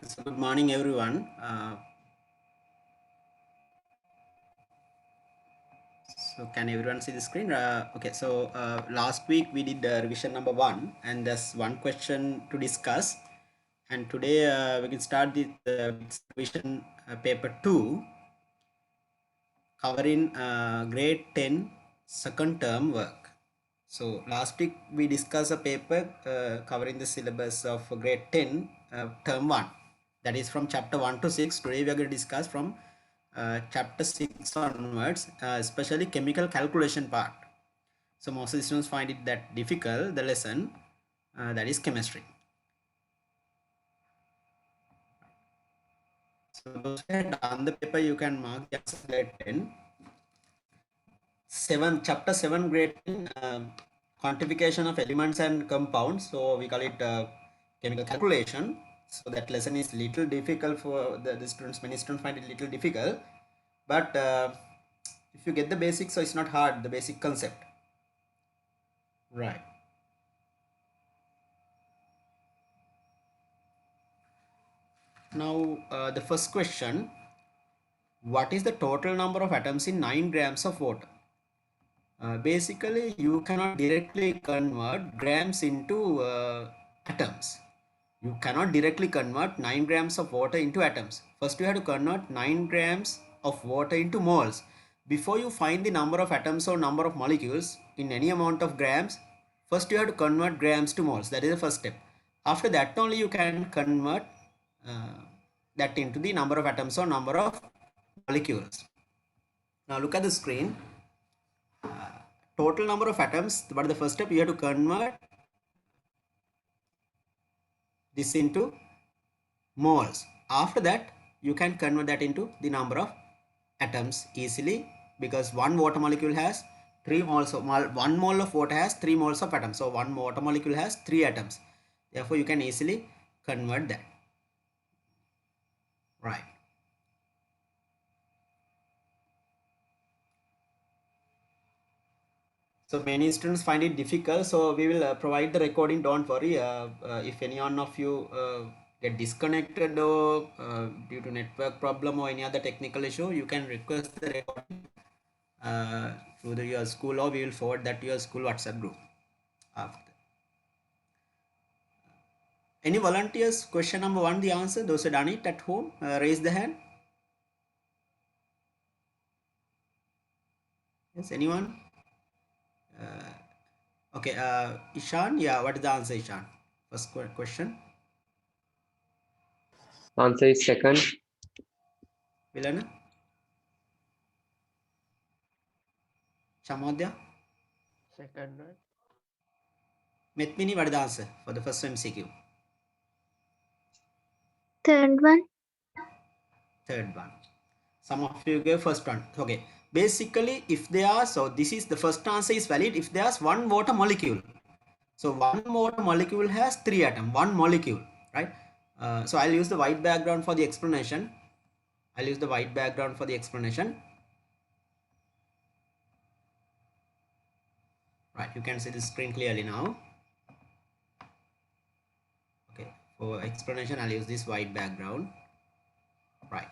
So good morning, everyone. So can everyone see the screen? Okay, so last week we did revision number 1, and there's one question to discuss. And today we can start the revision paper 2, covering grade 10 second term work. So last week we discussed a paper covering the syllabus of grade 10 term 1. That is from chapter 1 to 6. Today we are going to discuss from chapter 6 onwards, especially chemical calculation part. So most of the students find it that difficult, the lesson that is chemistry. So those who had done the paper, you can mark the answer grade 10. Chapter 7 grade 10, quantification of elements and compounds. So we call it chemical calculation. So that lesson is little difficult for the students. Many students find it little difficult, but if you get the basics, so it's not hard, the basic concept. Right. Now the first question, what is the total number of atoms in 9 grams of water? Basically, you cannot directly convert grams into atoms. You cannot directly convert 9 grams of water into atoms. First, you have to convert 9 grams of water into moles. Before you find the number of atoms or number of molecules in any amount of grams, first you have to convert grams to moles. That is the first step. After that only you can convert that into the number of atoms or number of molecules. Now look at the screen. Total number of atoms, but the first step you have to convert this into moles. After that you can convert that into the number of atoms easily, because one water molecule has 3 moles of 1 mole of water has 3 moles of atoms. So one water molecule has 3 atoms. Therefore you can easily convert that. Right. So many students find it difficult, so we will provide the recording. Don't worry. If any one of you get disconnected or due to network problem or any other technical issue, you can request the recording through your school, or we will forward that to your school WhatsApp group after. Any volunteers? Question number 1, the answer. Those who done it at home, raise the hand. Yes, anyone? Okay, Ishan, yeah, what is the answer, Ishan? First question. Answer is second. Vilana? Shamodya? Second one. Metmini, what is the answer for the first MCQ? Third one. Third one. Some of you gave first one. Okay. Basically, if they are, so this is the first answer is valid if there's one water molecule. So one water molecule has 3 atoms, one molecule, right? So I'll use the white background for the explanation. Right, you can see the screen clearly now. Okay, for explanation I'll use this white background. Right.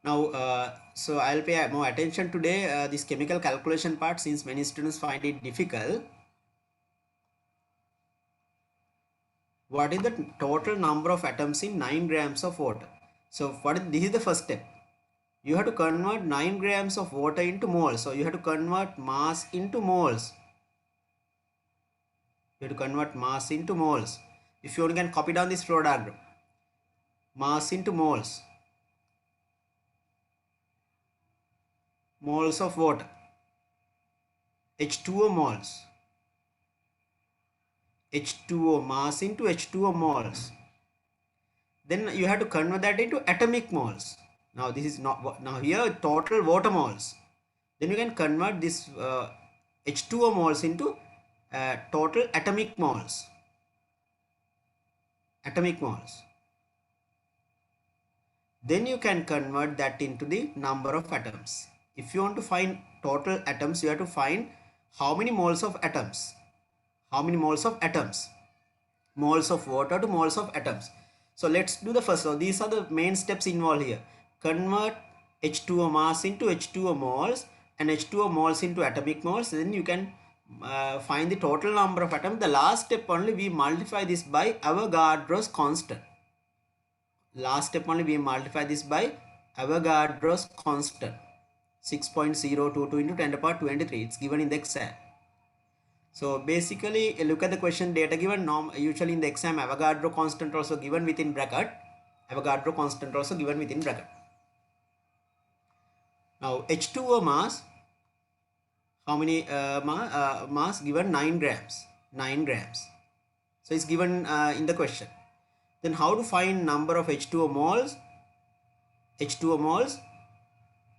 Now, so I'll pay more attention today this chemical calculation part, since many students find it difficult. What is the total number of atoms in 9 grams of water? So this is the first step. You have to convert 9 grams of water into moles. So you have to convert mass into moles. If you can copy down this flow diagram. Mass into moles. Moles of water. H2O moles. H2O, mass into H2O moles. Then you have to convert that into atomic moles. Now this is not, now here total water moles. Then you can convert this H2O moles into total atomic moles. Then you can convert that into the number of atoms. If you want to find total atoms, you have to find how many moles of atoms. Moles of water to moles of atoms. So let's do the first. So these are the main steps involved here. Convert H2O mass into H2O moles and H2O moles into atomic moles. Then you can find the total number of atoms. The last step only we multiply this by Avogadro's constant. Last step only we multiply this by Avogadro's constant. 6.022 into 10 to the power 23. It's given in the exam. So basically look at the question data given. Usually in the exam Avogadro constant also given within bracket. Avogadro constant also given within bracket. Now H2O mass, how many mass given? 9 grams. 9 grams. So it's given in the question. Then how to find number of H2O moles? H2O moles,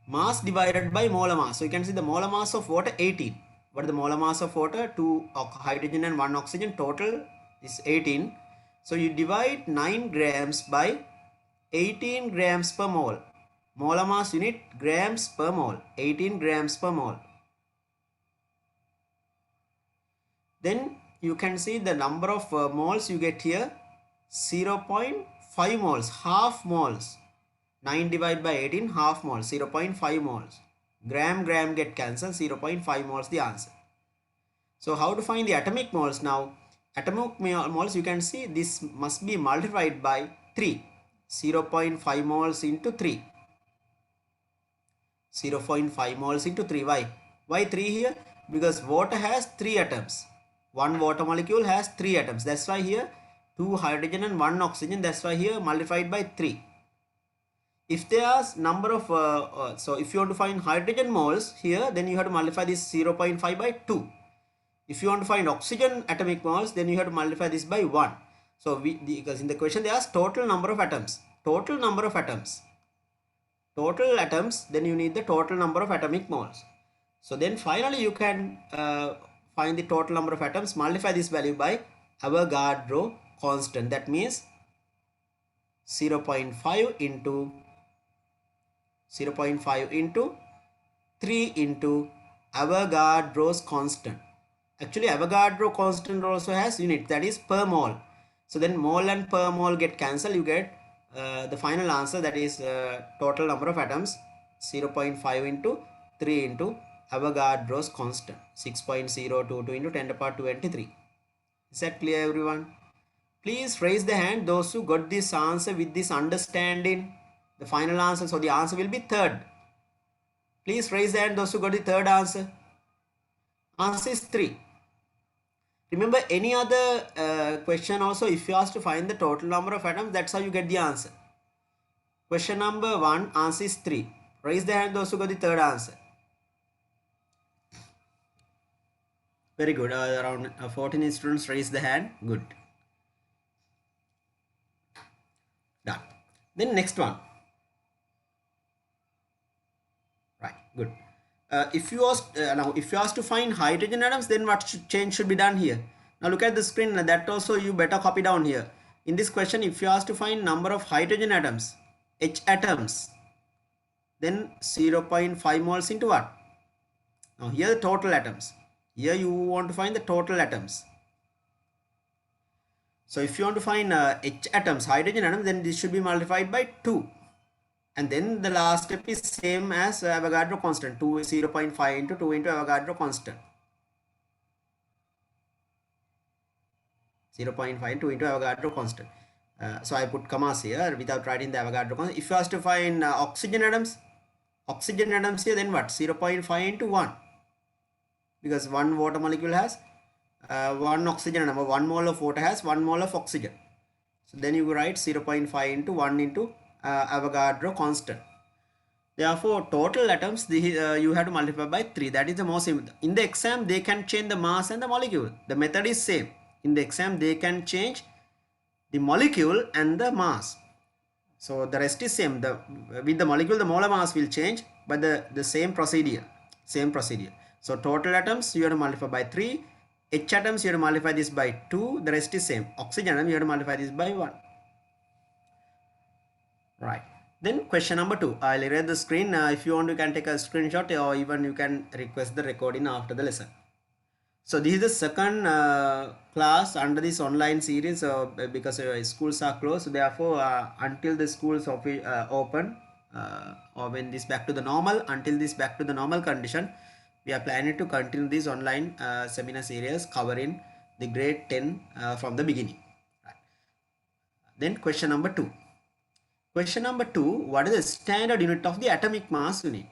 mass divided by molar mass. So you can see the molar mass of water 18. What is the molar mass of water? 2 hydrogen and 1 oxygen. Total is 18. So you divide 9 grams by 18 grams per mole. Molar mass unit grams per mole. 18 grams per mole. Then you can see the number of moles you get here. 0.5 moles. Half moles. 9 divided by 18, half moles, 0.5 moles. Gram get cancelled, 0.5 moles the answer. So how to find the atomic moles now? Atomic moles, you can see this must be multiplied by 3. 0.5 moles into 3. 0.5 moles into 3. Why? Why 3 here? Because water has 3 atoms. One water molecule has 3 atoms. That's why here 2 hydrogen and 1 oxygen. That's why here multiplied by 3. If there are number of, so if you want to find hydrogen moles here, then you have to multiply this 0.5 by 2. If you want to find oxygen atomic moles, then you have to multiply this by 1. So because in the question they ask total number of atoms. Total number of atoms. Total atoms, then you need the total number of atomic moles. So then finally you can find the total number of atoms, multiply this value by Avogadro constant. That means 0.5 into 3 into Avogadro's constant. Actually Avogadro constant also has unit, that is per mole. So then mole and per mole get cancelled. You get the final answer, that is total number of atoms 0.5 into 3 into Avogadro's constant, 6.022 into 10 to the power 23. Is that clear everyone? Please raise the hand those who got this answer with this understanding. The final answer, so the answer will be third. Please raise the hand those who got the third answer. Answer is 3. Remember any other question also, if you ask to find the total number of atoms, that's how you get the answer. Question number 1, answer is 3. Raise the hand those who got the third answer. Very good. Around 14 students raise the hand. Good. Done. Then next one. Right. Good. If you ask to find hydrogen atoms, then what change should be done here? Now look at the screen. That also you better copy down here. In this question, if you ask to find number of hydrogen atoms, H atoms, then 0.5 moles into what? Now here the total atoms. Here you want to find the total atoms. So if you want to find H atoms, hydrogen atoms, then this should be multiplied by 2. And then the last step is same as Avogadro constant, 0.5 into 2 into Avogadro constant. 0.5 into 2 into Avogadro constant. So I put commas here without writing the Avogadro constant. If you ask to find oxygen atoms here, then what? 0.5 into 1. Because one water molecule has 1 oxygen atom. 1 mole of water has 1 mole of oxygen. So then you write 0.5 into 1 into Avogadro constant. Therefore, total atoms you have to multiply by 3. That is the most important. In the exam, they can change the mass and the molecule. The method is same. In the exam, they can change the molecule and the mass. So the rest is same. With the molecule, the molar mass will change, but the same procedure. So total atoms you have to multiply by 3. H atoms you have to multiply this by 2. The rest is same. Oxygen atom you have to multiply this by 1. Right. Then question number 2. I'll erase the screen. If you want, you can take a screenshot, or even you can request the recording after the lesson. So this is the second class under this online series because schools are closed. So therefore, until the schools open or when this back to the normal, until this back to the normal condition, we are planning to continue this online seminar series covering the grade 10 from the beginning. Right. Then question number 2. Question number 2, what is the standard unit of the atomic mass unit?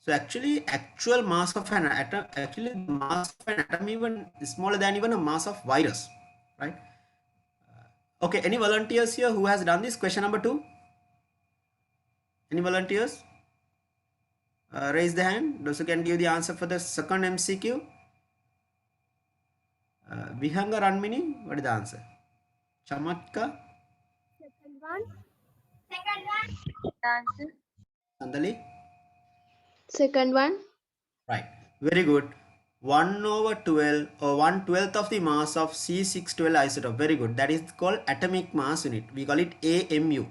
So actually, actual mass of an atom, actually the mass of an atom even smaller than even a mass of virus, right? Okay, any volunteers here who has done this? Question number 2. Any volunteers? Raise the hand. Those who can give the answer for the second MCQ. Vihanga Ranmini, what is the answer? Chamatka? Second one. Answer. Sandali? Second one. Right. Very good. 1 over 12 or 1/12 of the mass of C612 isotope. Very good. That is called atomic mass unit. We call it AMU.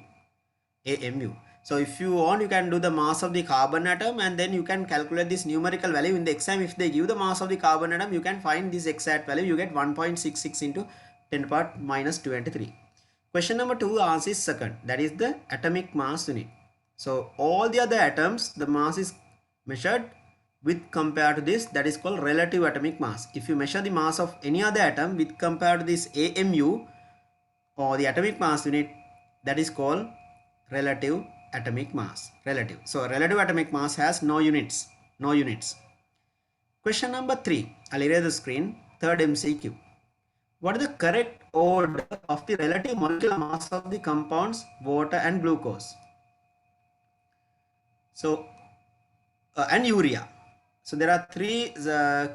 AMU. So if you want, you can do the mass of the carbon atom and then you can calculate this numerical value in the exam. If they give the mass of the carbon atom, you can find this exact value. You get 1.66 into 10 to the power minus 23. Question number 2 answer is second. That is the atomic mass unit. So all the other atoms, the mass is measured with compared to this, that is called relative atomic mass. If you measure the mass of any other atom with compared to this AMU or the atomic mass unit, that is called relative atomic mass. Relative. So relative atomic mass has no units. No units. Question number 3. I'll erase the screen. Third MCQ. What is the correct order of the relative molecular mass of the compounds water and glucose? So and urea. So there are 3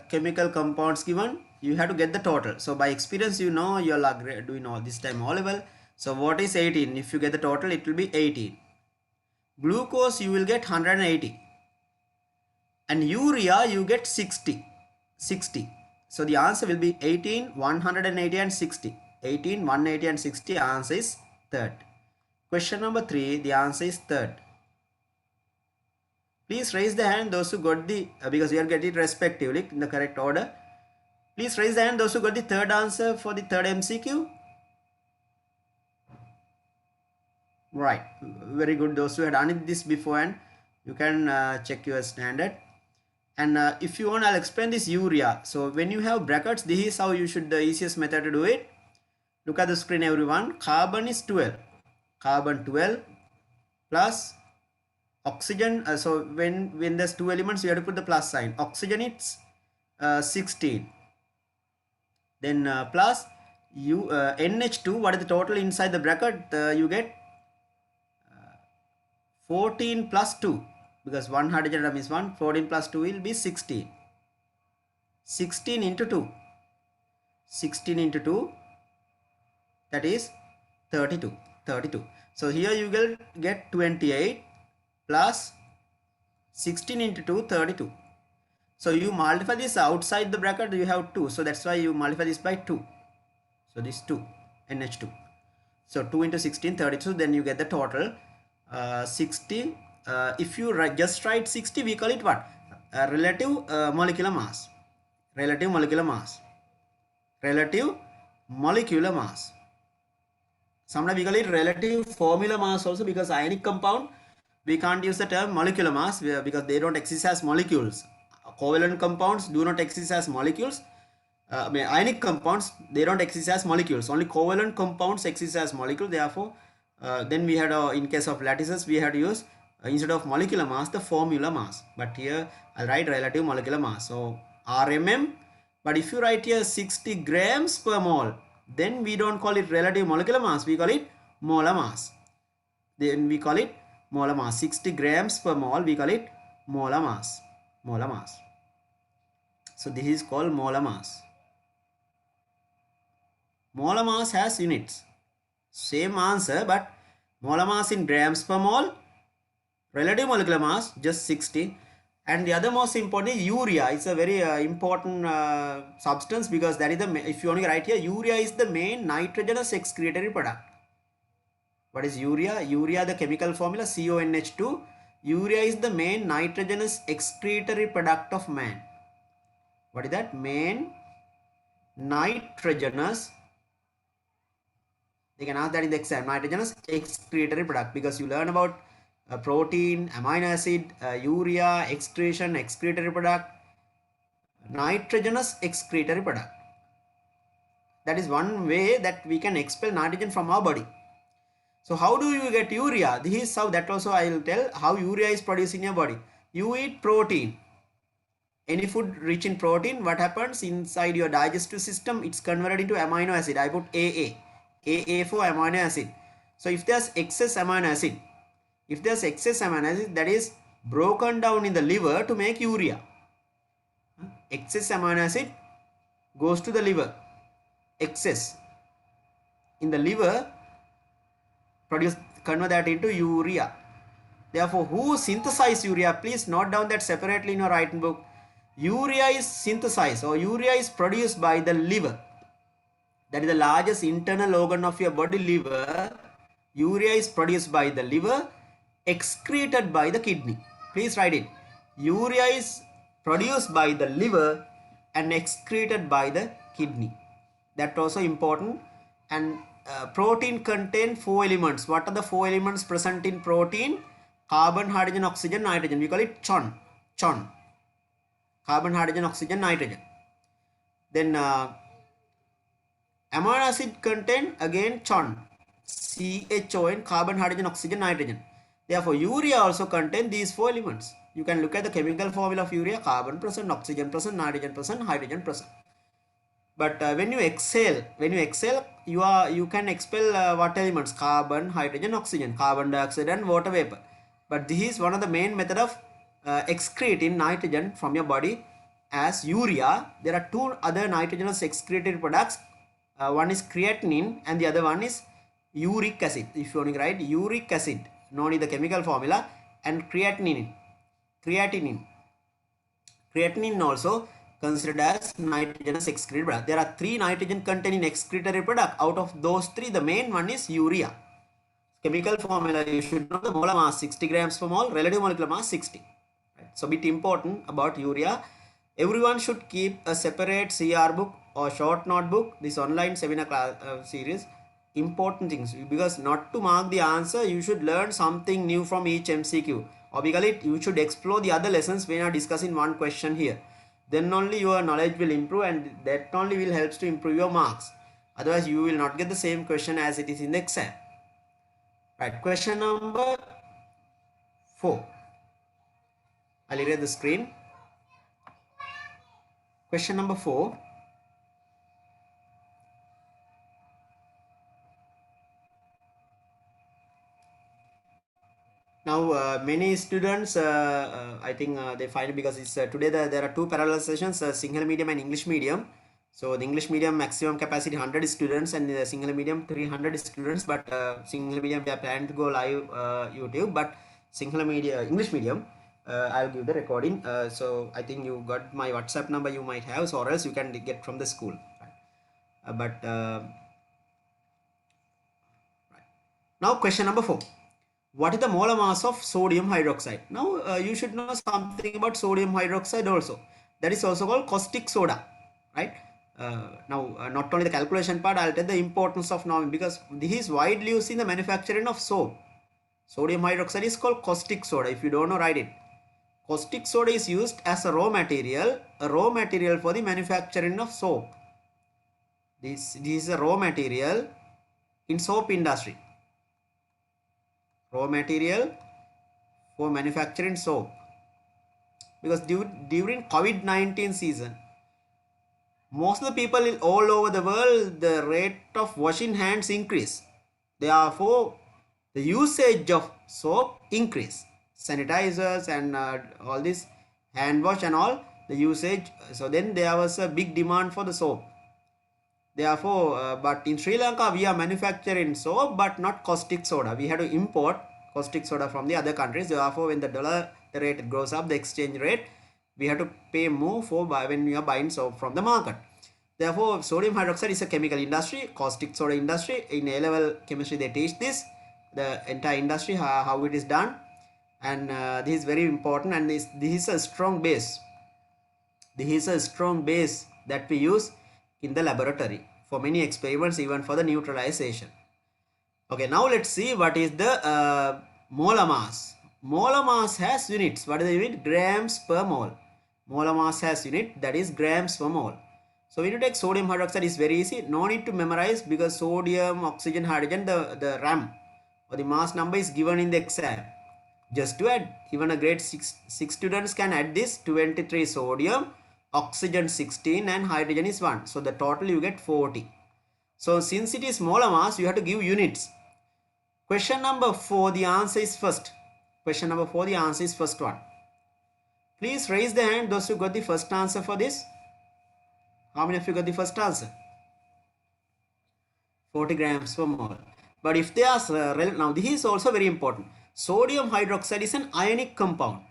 chemical compounds given. You have to get the total. So by experience, you know you're doing all this time all level. So what is 18? If you get the total, it will be 18. Glucose, you will get 180. And urea, you get 60. 60. So the answer will be 18, 180 and 60. 18, 180 and 60. Answer is third. Question number 3. The answer is third. Please raise the hand those who got the, because we are getting it respectively in the correct order. Please raise the hand those who got the third answer for the third MCQ. Right. Very good. Those who had done this beforehand, you can check your standard. And if you want, I'll explain this urea. So when you have brackets, this is how you should, the easiest method to do it. Look at the screen, everyone. Carbon is 12. Carbon 12 plus oxygen. So when there's 2 elements, you have to put the plus sign. Oxygen it's 16. Then plus NH2. What is the total inside the bracket? You get 14 plus 2. Because one hydrogen atom is 1. 14 plus 2 will be 16. 16 into 2. 16 into 2. That is 32. 32. So here you will get 28 plus 16 into 2, 32. So you multiply this outside the bracket, you have 2. So that's why you multiply this by 2. So this 2, NH2. So 2 into 16, 32. Then you get the total 60. If you just write 60, we call it what? Relative molecular mass. Relative molecular mass. Relative molecular mass. Sometimes we call it relative formula mass also, because ionic compound, we can't use the term molecular mass because they don't exist as molecules. Covalent compounds do not exist as molecules. Ionic compounds, they don't exist as molecules. Only covalent compounds exist as molecules. Therefore, then we had in case of lattices, we had to use instead of molecular mass, the formula mass. But here I'll write relative molecular mass. So RMM. But if you write here 60 grams per mole, then we don't call it relative molecular mass. We call it molar mass. Then we call it molar mass. 60 grams per mole, we call it molar mass. Molar mass. So this is called molar mass. Molar mass has units. Same answer, but molar mass in grams per mole, relative molecular mass just 60. And the other most important is urea. It's a very important substance, because that is the, if you only write here, urea is the main nitrogenous excretory product. What is urea? Urea, the chemical formula CONH2. Urea is the main nitrogenous excretory product of man. What is that? Main nitrogenous, they can ask that in the exam, nitrogenous excretory product, because you learn about protein, amino acid, urea, excretion, excretory product, nitrogenous excretory product. That is one way that we can expel nitrogen from our body. So how do you get urea? This is how, that also I will tell how urea is produced in your body. You eat protein. Any food rich in protein, what happens inside your digestive system? It's converted into amino acid. I put AA for amino acid. So if there's excess amino acid, that is broken down in the liver to make urea. Excess amino acid goes to the liver. Excess in the liver convert that into urea. Therefore, who synthesize urea? Please note down that separately in your writing book. Urea is synthesized, or urea is produced by the liver. That is the largest internal organ of your body, liver. Urea is produced by the liver, excreted by the kidney. Please write it. Urea is produced by the liver and excreted by the kidney. That also important. And protein contain 4 elements. What are the 4 elements present in protein? Carbon, hydrogen, oxygen, nitrogen. We call it CHON. Carbon, hydrogen, oxygen, nitrogen. Then amino acid contain again CHON. CHON, carbon, hydrogen, oxygen, nitrogen. Therefore, urea also contain these 4 elements. You can look at the chemical formula of urea: carbon present, oxygen present, nitrogen present, hydrogen present. But when you exhale, you can expel what elements? Carbon, hydrogen, oxygen, carbon dioxide and water vapor. But this is one of the main method of excreting nitrogen from your body as urea. There are 2 other nitrogenous excretory products. One is creatinine and the other one is uric acid. If you only write uric acid, known in the chemical formula, and creatinine. Creatinine also considered as nitrogenous excretory product. There are 3 nitrogen containing excretory product. Out of those 3, the main one is urea. Chemical formula, you should know the molar mass 60 grams per mole, relative molecular mass 60. Right? So bit important about urea. Everyone should keep a separate CR book or short notebook. This online seminar class series. Important things, because not to mark the answer, you should learn something new from each MCQ. Or because you should explore the other lessons when you are discussing one question here. Then only your knowledge will improve, and that only will help to improve your marks. Otherwise, you will not get the same question as it is in the exam. Right, question number 4. I'll erase the screen. Question number 4. Now, many students, I think they find, because it's today there are 2 parallel sessions, single medium and English medium. So the English medium maximum capacity 100 students, and the single medium 300 students. But single medium we are planning to go live YouTube, but single medium, English medium, I'll give the recording. So I think you got my WhatsApp number, you might have, so or else you can get from the school. Right? Now question number 4. What is the molar mass of sodium hydroxide? Now you should know something about sodium hydroxide also. That is also called caustic soda, right? Now not only the calculation part, I'll tell the importance of now, because this is widely used in the manufacturing of soap. Sodium hydroxide is called caustic soda. If you don't know, write it. Caustic soda is used as a raw material for the manufacturing of soap. This is a raw material in soap industry. Raw material for manufacturing soap, because during COVID-19 season, most of the people all over the world, the rate of washing hands increase. Therefore, the usage of soap increase. Sanitizers and all this hand wash and all the usage. So then there was a big demand for the soap. Therefore, but in Sri Lanka, we are manufacturing soap, but not caustic soda. We had to import caustic soda from the other countries. Therefore, when the dollar rate goes up, the exchange rate, we have to pay more for when we are buying soap from the market. Therefore, sodium hydroxide is a chemical industry, caustic soda industry. In A-level chemistry, they teach this, the entire industry, how it is done. And this is very important, and this is a strong base. This is a strong base that we use in the laboratory for many experiments, even for the neutralization. Okay, now let's see what is the molar mass. Molar mass has units. What is the unit? Grams per mole. Molar mass has unit, that is grams per mole. So when you take sodium hydroxide, is very easy. No need to memorize, because sodium, oxygen, hydrogen, the RAM or the mass number is given in the exam. Just to add, even a grade 6 students can add this: 23 sodium, oxygen 16 and hydrogen is 1. So the total you get 40. So since it is molar mass, you have to give units. Question number 4, the answer is first. Question number 4, the answer is first one. Please raise the hand those who got the first answer for this. How many of you got the first answer? 40 grams per mole. But if they are now this is also very important. Sodium hydroxide is an ionic compound.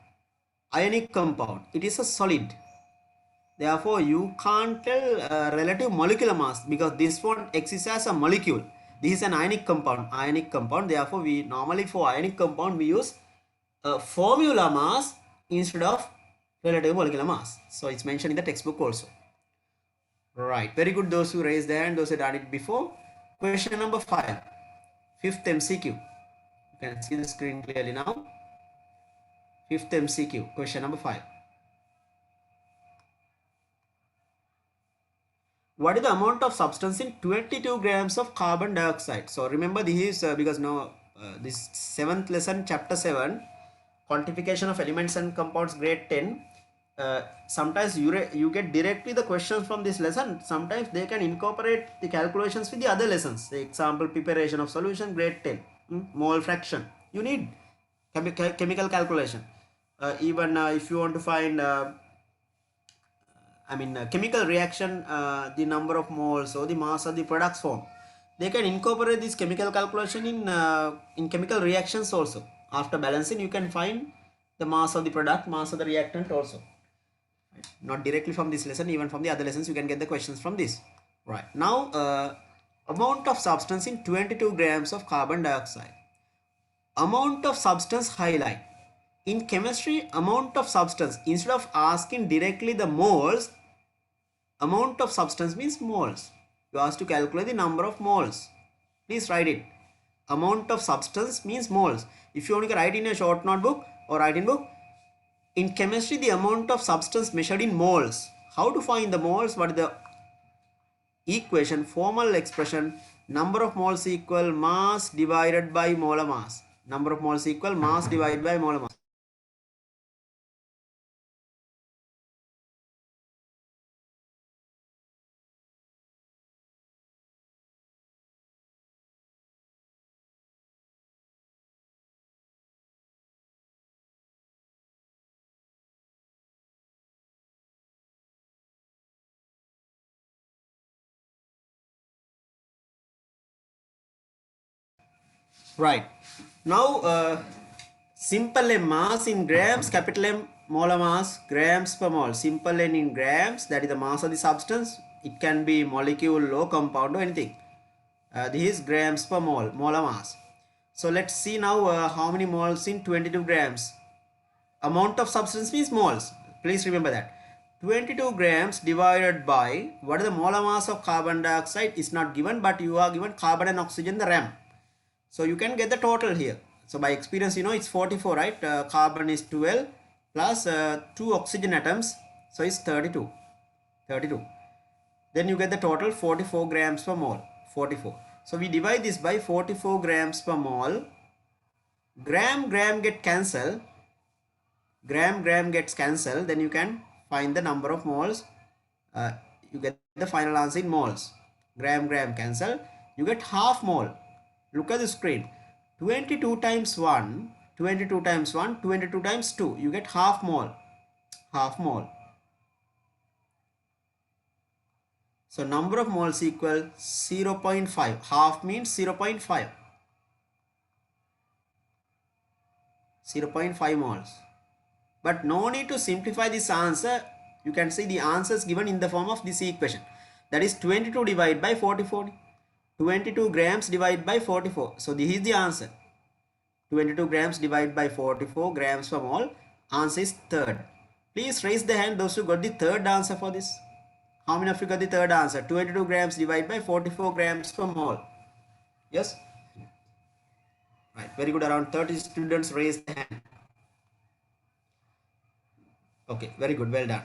Ionic compound. It is a solid. Therefore, you can't tell relative molecular mass, because this one exists as a molecule. This is an ionic compound. Ionic compound. Therefore, we normally for ionic compound we use formula mass instead of relative molecular mass. So it's mentioned in the textbook also. Right. Very good. Those who raised their hand, those who done it before. Question number 5. Fifth MCQ. You can see the screen clearly now. Fifth MCQ. Question number 5. What is the amount of substance in 22 grams of carbon dioxide? So remember, this is because now this 7th lesson, chapter 7, quantification of elements and compounds, grade 10. Sometimes you get directly the questions from this lesson. Sometimes they can incorporate the calculations with the other lessons. The example, preparation of solution, grade 10. Mole fraction. You need chemical calculation. Even if you want to find chemical reaction, the number of moles or the mass of the products formed, they can incorporate this chemical calculation in chemical reactions also. After balancing, you can find the mass of the product, mass of the reactant also. Right? Not directly from this lesson, even from the other lessons, you can get the questions from this. Right. Now, amount of substance in 22 grams of carbon dioxide. Amount of substance highlight. In chemistry, amount of substance, instead of asking directly the moles, amount of substance means moles. You ask to calculate the number of moles. Please write it. Amount of substance means moles. If you want to write in a short notebook or write in book, in chemistry the amount of substance measured in moles. How to find the moles? What is the equation, formal expression? Number of moles equal mass divided by molar mass. Number of moles equal mass divided by molar mass. Right. Now, simple M mass in grams, capital M molar mass, grams per mole. Simple N in grams, that is the mass of the substance. It can be molecule or compound or anything. This is grams per mole, molar mass. So let's see now how many moles in 22 grams. Amount of substance means moles. Please remember that. 22 grams divided by, what is the molar mass of carbon dioxide is not given, but you are given carbon and oxygen, the RAM. So you can get the total here. So by experience, you know it's 44, right? Carbon is 12 plus 2 oxygen atoms. So it's 32. 32. Then you get the total 44 grams per mole. 44. So we divide this by 44 grams per mole. Gram get cancelled. Gram gets cancelled. Then you can find the number of moles. You get the final answer in moles. Gram cancel. You get half mole. Look at the screen. 22 times 1, 22 times 1, 22 times 2. You get half mole. Half mole. So number of moles equal 0.5. Half means 0.5. 0.5 moles. But no need to simplify this answer. You can see the answer is given in the form of this equation. That is 22 divided by 44. 22 grams divided by 44. So this is the answer. 22 grams divided by 44 grams per mole. Answer is third. Please raise the hand those who got the third answer for this. How many of you got the third answer? 22 grams divided by 44 grams per mole. Yes? Right, very good. Around 30 students raised the hand. Okay, very good. Well done.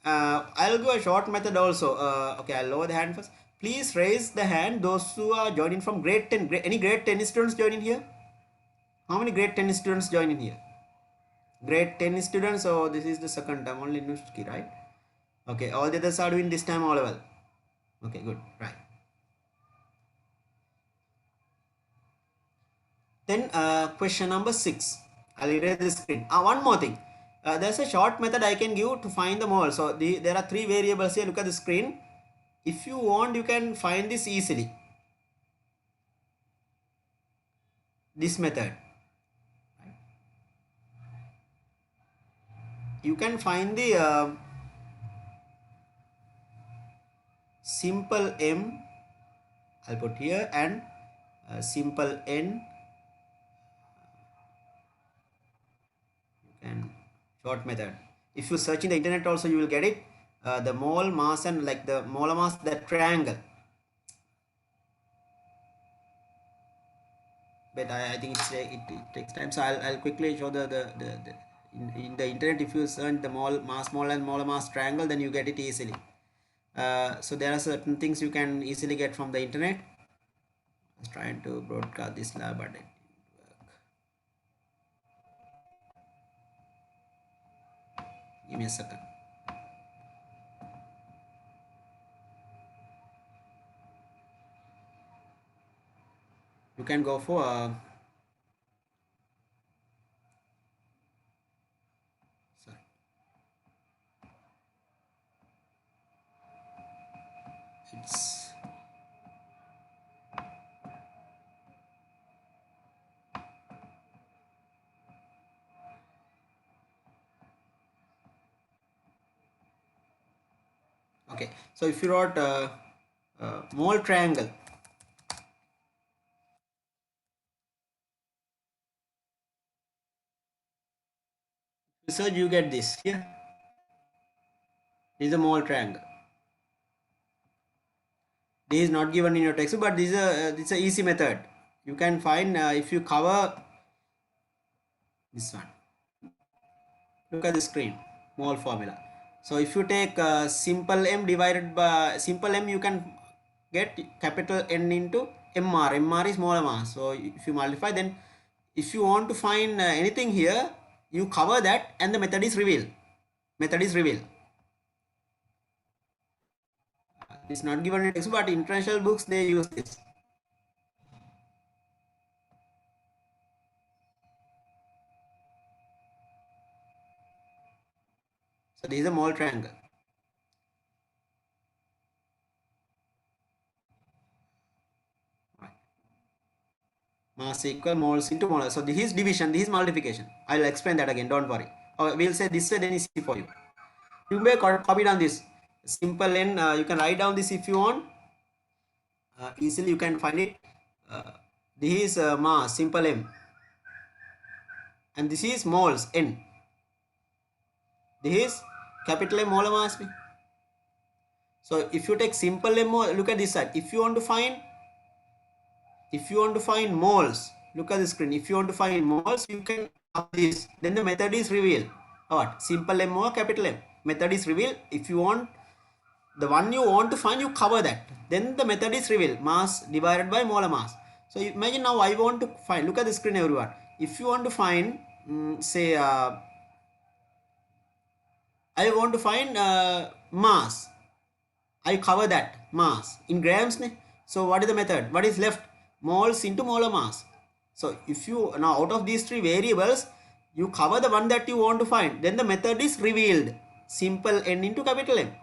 I'll go a short method also. Okay, I'll lower the hand first. Please raise the hand those who are joining from grade 10. Any grade 10 students joining here? How many grade 10 students joining here? Grade 10 students. So this is the second time only Nushki, right? Okay, all the others are doing this time all well. Okay, good. Right. Then question number 6. I'll erase the screen. One more thing. There's a short method I can give to find the mole. So there are 3 variables here. Look at the screen. If you want, you can find this easily. This method. You can find the simple M. I'll put here and simple N. And short method. If you search in the internet also, you will get it. The mole mass and like the molar mass, that triangle. But I think it takes time, so I'll quickly show in the internet. If you search the mole mass, mole and molar mass triangle, then you get it easily. So there are certain things you can easily get from the internet. I was trying to broadcast this lab, but it didn't work. Give me a second. You can go for sorry. It's okay. So if you wrote mole triangle, search, you get this here. This is a mole triangle. This is not given in your textbook, but this is a easy method. You can find if you cover this one. Look at the screen, mole formula. So if you take simple M divided by simple M, you can get capital N into MR. MR is molar mass. So if you multiply, then if you want to find anything here, you cover that and the method is revealed. Method is revealed. It's not given in textbook, but international books they use this. So this is a mole triangle. Mass equal moles into molar. So this is division, this is multiplication. I'll explain that again, don't worry. Or we'll say this way, then it's easy for you. You may copy down this simple N. You can write down this if you want. Easily you can find it. This is mass, simple M. And this is moles, N. This is capital M, molar mass. So if you take simple M, look at this side. If you want to find moles, look at the screen. If you want to find moles, you can up this. Then the method is revealed. What? Simple M or capital M. Method is revealed. If you want the one you want to find, you cover that. Then the method is revealed. Mass divided by molar mass. So imagine now I want to find. Look at the screen, everyone. If you want to find, say, I want to find mass. I cover that mass in grams. So what is the method? What is left? Moles into molar mass. So if you now out of these 3 variables, you cover the one that you want to find, then the method is revealed. Simple N into capital M.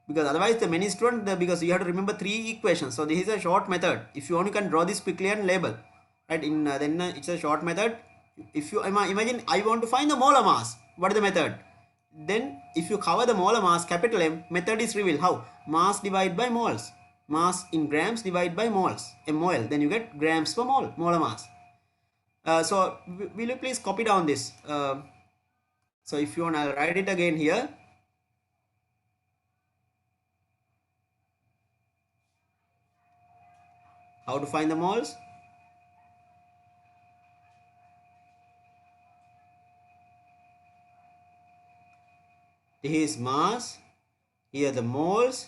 Because otherwise the many students, because you have to remember 3 equations. So this is a short method. If you want, you can draw this quickly and label. Right? Then it's a short method. If you imagine I want to find the molar mass, what is the method? Then if you cover the molar mass, capital M, method is revealed. How? Mass divided by moles. Mass in grams divided by moles. MOL. Then you get grams per mole, molar mass. So will you please copy down this? So if you want, I'll write it again here. How to find the moles? This is mass. Here the moles.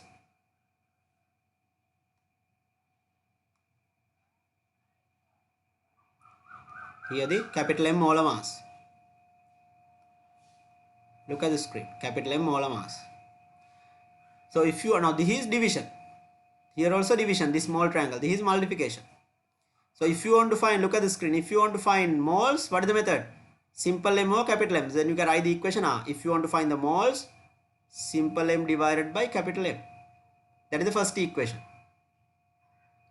Here the capital M molar mass. Look at the screen. Capital M molar mass. So if you are now, this is division. Here also division. This small triangle. This is multiplication. So if you want to find, look at the screen. If you want to find moles, what is the method? Simple M or capital M. Then you can write the equation. If you want to find the moles, simple M divided by capital M. That is the first equation.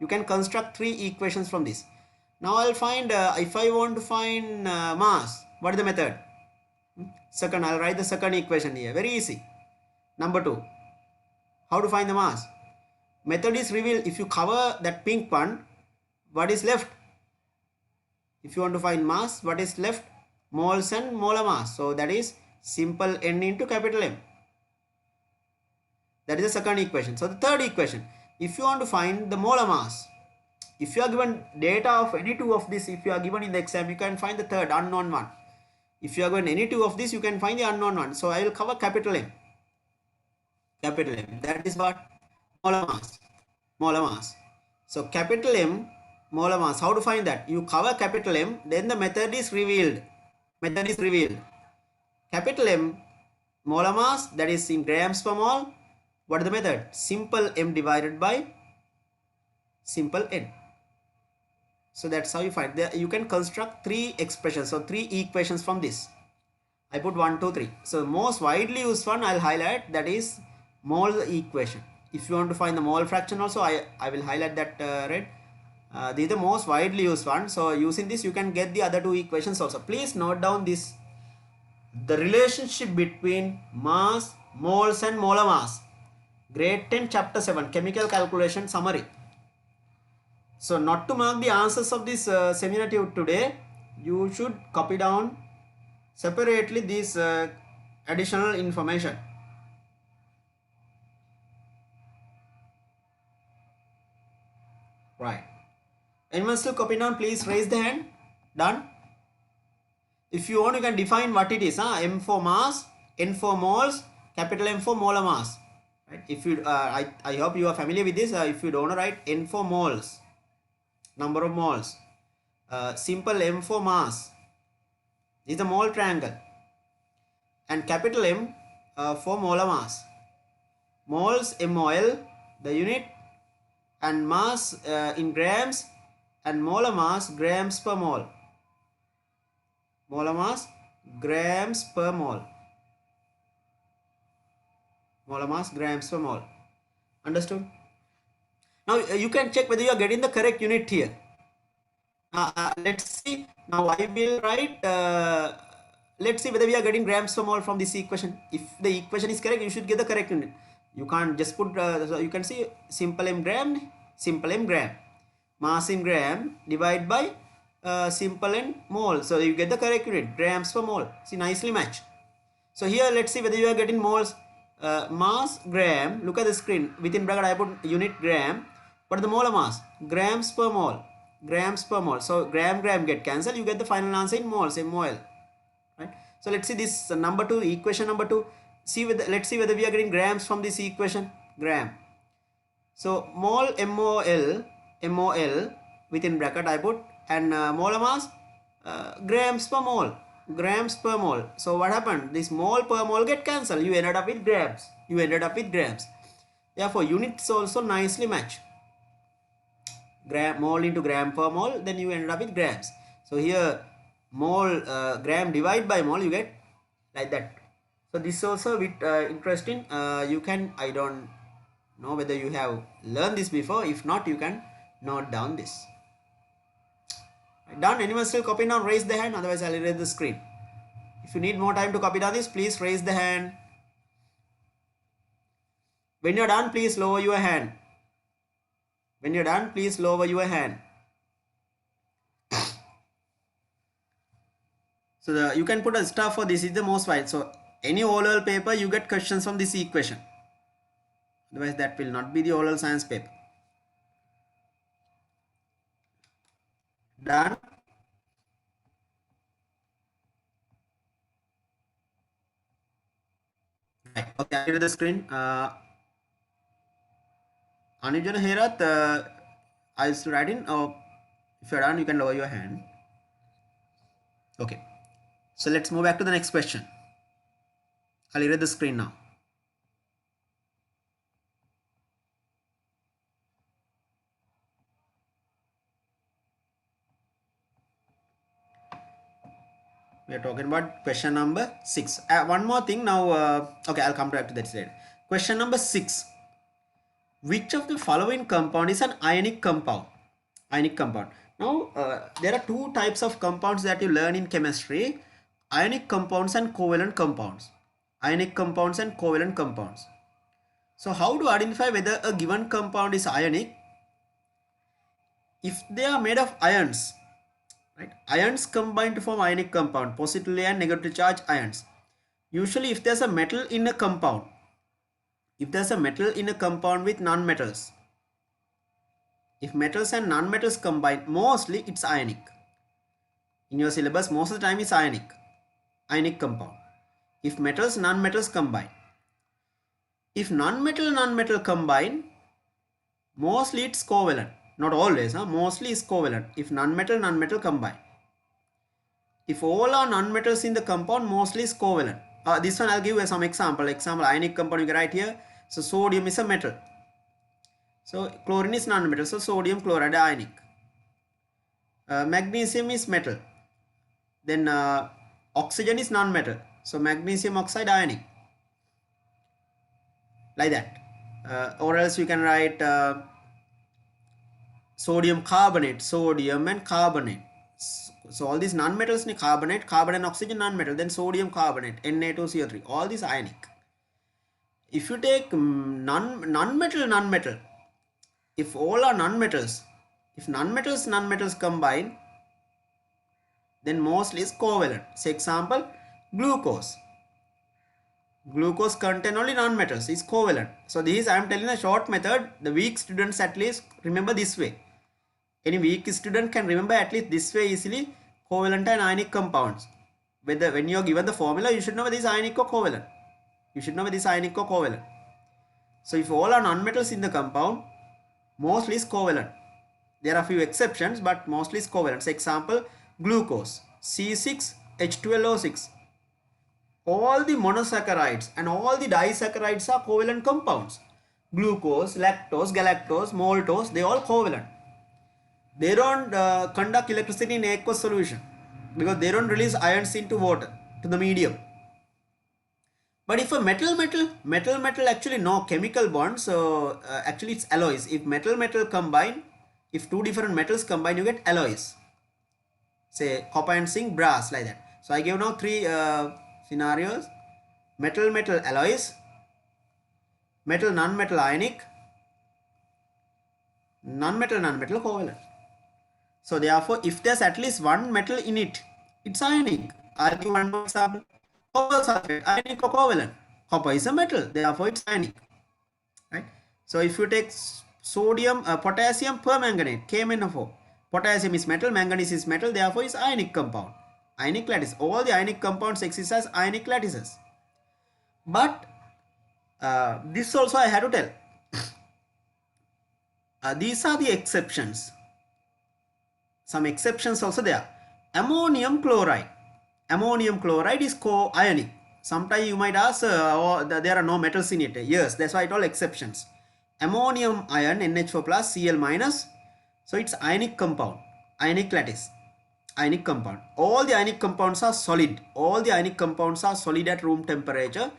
You can construct 3 equations from this. Now I'll find, if I want to find mass, what is the method? Second, I'll write the second equation here. Very easy. Number 2. How to find the mass? Method is revealed. If you cover that pink one, what is left? If you want to find mass, what is left? Moles and molar mass. So that is simple N into capital M. That is the second equation. So the third equation, if you want to find the molar mass, if you are given data of any 2 of this, if you are given in the exam, you can find the third unknown one. If you are given any 2 of this, you can find the unknown one. So I will cover capital M. Capital M. That is what? Molar mass. Molar mass. So capital M, molar mass. How to find that? You cover capital M, then the method is revealed. Method is revealed. Capital M, molar mass, that is in grams per mole. What is the method? Simple M divided by simple N. So that's how you find. There you can construct 3 expressions. So 3 equations from this. I put 1, 2, 3. So most widely used one I'll highlight, that is mole equation. If you want to find the mole fraction also, I will highlight that red. This is the most widely used one. So using this you can get the other 2 equations also. Please note down this. The relationship between mass, moles and molar mass. Grade 10 chapter 7 chemical calculation summary. So not to mark the answers of this seminar today, you should copy down separately this additional information. Right. Anyone still copy down? Please raise the hand. Done. If you want, you can define what it is. M for mass, N for moles, capital M for molar mass. Right. If you, I hope you are familiar with this. If you don't know, write N for moles, number of moles. Simple M for mass. This is the mole triangle. And capital M for molar mass. Moles, MOL, the unit, and mass in grams, and molar mass, grams per mole. Molar mass, grams per mole. Molar mass, grams per mole. Understood? Now you can check whether you are getting the correct unit here. Let's see. Now I will write, let's see whether we are getting grams per mole from this equation. If the equation is correct, you should get the correct unit. You can't just put, so you can see simple M gram, simple M gram. Mass in gram divide by simple N mole. So you get the correct unit, grams per mole. See, nicely matched. So here let's see whether you are getting moles. Mass gram, look at the screen, within bracket I put unit gram. What is the molar mass? Grams per mole. Grams per mole. So gram get cancelled, you get the final answer in moles, MOL. Right? So let's see this number 2, equation number 2. See whether, let's see whether we are getting grams from this equation. Gram. So mole, MOL within bracket I put, and molar mass, grams per mole. Grams per mole. So what happened? This mole per mole get cancelled. You ended up with grams. You ended up with grams. Therefore units also nicely match. Gram, mole into gram per mole, then you ended up with grams. So here mole, gram divide by mole, you get like that. So this is also a bit interesting. You can, I don't know whether you have learned this before. If not, you can note down this. Done? Anyone still copy down? Raise the hand, otherwise I'll erase the screen. If you need more time to copy down this, please raise the hand. When you're done, please lower your hand. When you're done, please lower your hand. So you can put a star for this, is the most wide. So any oral paper, you get questions from this equation. Otherwise that will not be the oral science paper. Done. Right. Okay, I get the screen. Anujana Herath, I still writing. If you're done, you can lower your hand. Okay. So let's move back to the next question. I'll erase the screen now. We are talking about question number 6. One more thing now. Okay, I'll come back to that slide. Question number 6. Which of the following compound is an ionic compound? Ionic compound. Now, there are two types of compounds that you learn in chemistry: ionic compounds and covalent compounds. Ionic compounds and covalent compounds. So, how to identify whether a given compound is ionic? If they are made of ions, right? Ions combine to form ionic compound, positively and negatively charged ions. Usually, if there's a metal in a compound, with non-metals, if metals and non-metals combine, mostly it's ionic. In your syllabus, most of the time it's ionic compound. If metals, non-metals combine. If non-metal combine, mostly it's covalent. Not always, mostly it's covalent. If non-metal combine. If all are non-metals in the compound, mostly it's covalent. This one I'll give you some example. Ionic compound you can write here. So sodium is a metal. So chlorine is non-metal. So sodium chloride ionic. Magnesium is metal. Then oxygen is non-metal. So magnesium oxide ionic. Like that. Or else you can write sodium carbonate, sodium and carbonate. So all these non-metals, carbonate, carbon and oxygen non-metal. Then sodium carbonate, Na2CO3. All these ionic. If you take non-metal, if all are non-metals, if non-metals combine, then mostly is covalent. Say example, glucose. Glucose contain only non-metals, is covalent. So this I am telling a short method. The weak students at least remember this way. Any weak student can remember at least this way easily covalent and ionic compounds. When you are given the formula, you should know whether this is ionic or covalent. So if all are non-metals in the compound, mostly is covalent. There are few exceptions, but mostly is covalent. So example, glucose, C6H12O6. All the monosaccharides and all the disaccharides are covalent compounds. Glucose, lactose, galactose, maltose, they all covalent. They don't conduct electricity in aqueous solution because they don't release ions into water, to the medium. But if a metal actually no chemical bonds, so actually it's alloys. If metal combine, if two different metals combine, you get alloys. Say copper and zinc, brass, like that. So I gave now three scenarios: metal alloys, metal non-metal ionic, non-metal covalent. So therefore, if there's at least one metal in it, it's ionic. I'll give one more example. Copper sulfate, ionic or covalent. Copper is a metal, therefore it's ionic. Right? So if you take sodium, potassium permanganate, KMnO4. Potassium is metal, manganese is metal, therefore it's ionic compound. Ionic lattice. All the ionic compounds exist as ionic lattices. But this also I had to tell. These are the exceptions. Some exceptions also there. Ammonium chloride. Ammonium chloride is co-ionic. Sometimes you might ask, there are no metals in it. Yes, that's why it all exceptions. Ammonium ion, NH4 plus, Cl minus. So it's ionic compound, ionic lattice, ionic compound. All the ionic compounds are solid. All the ionic compounds are solid at room temperature,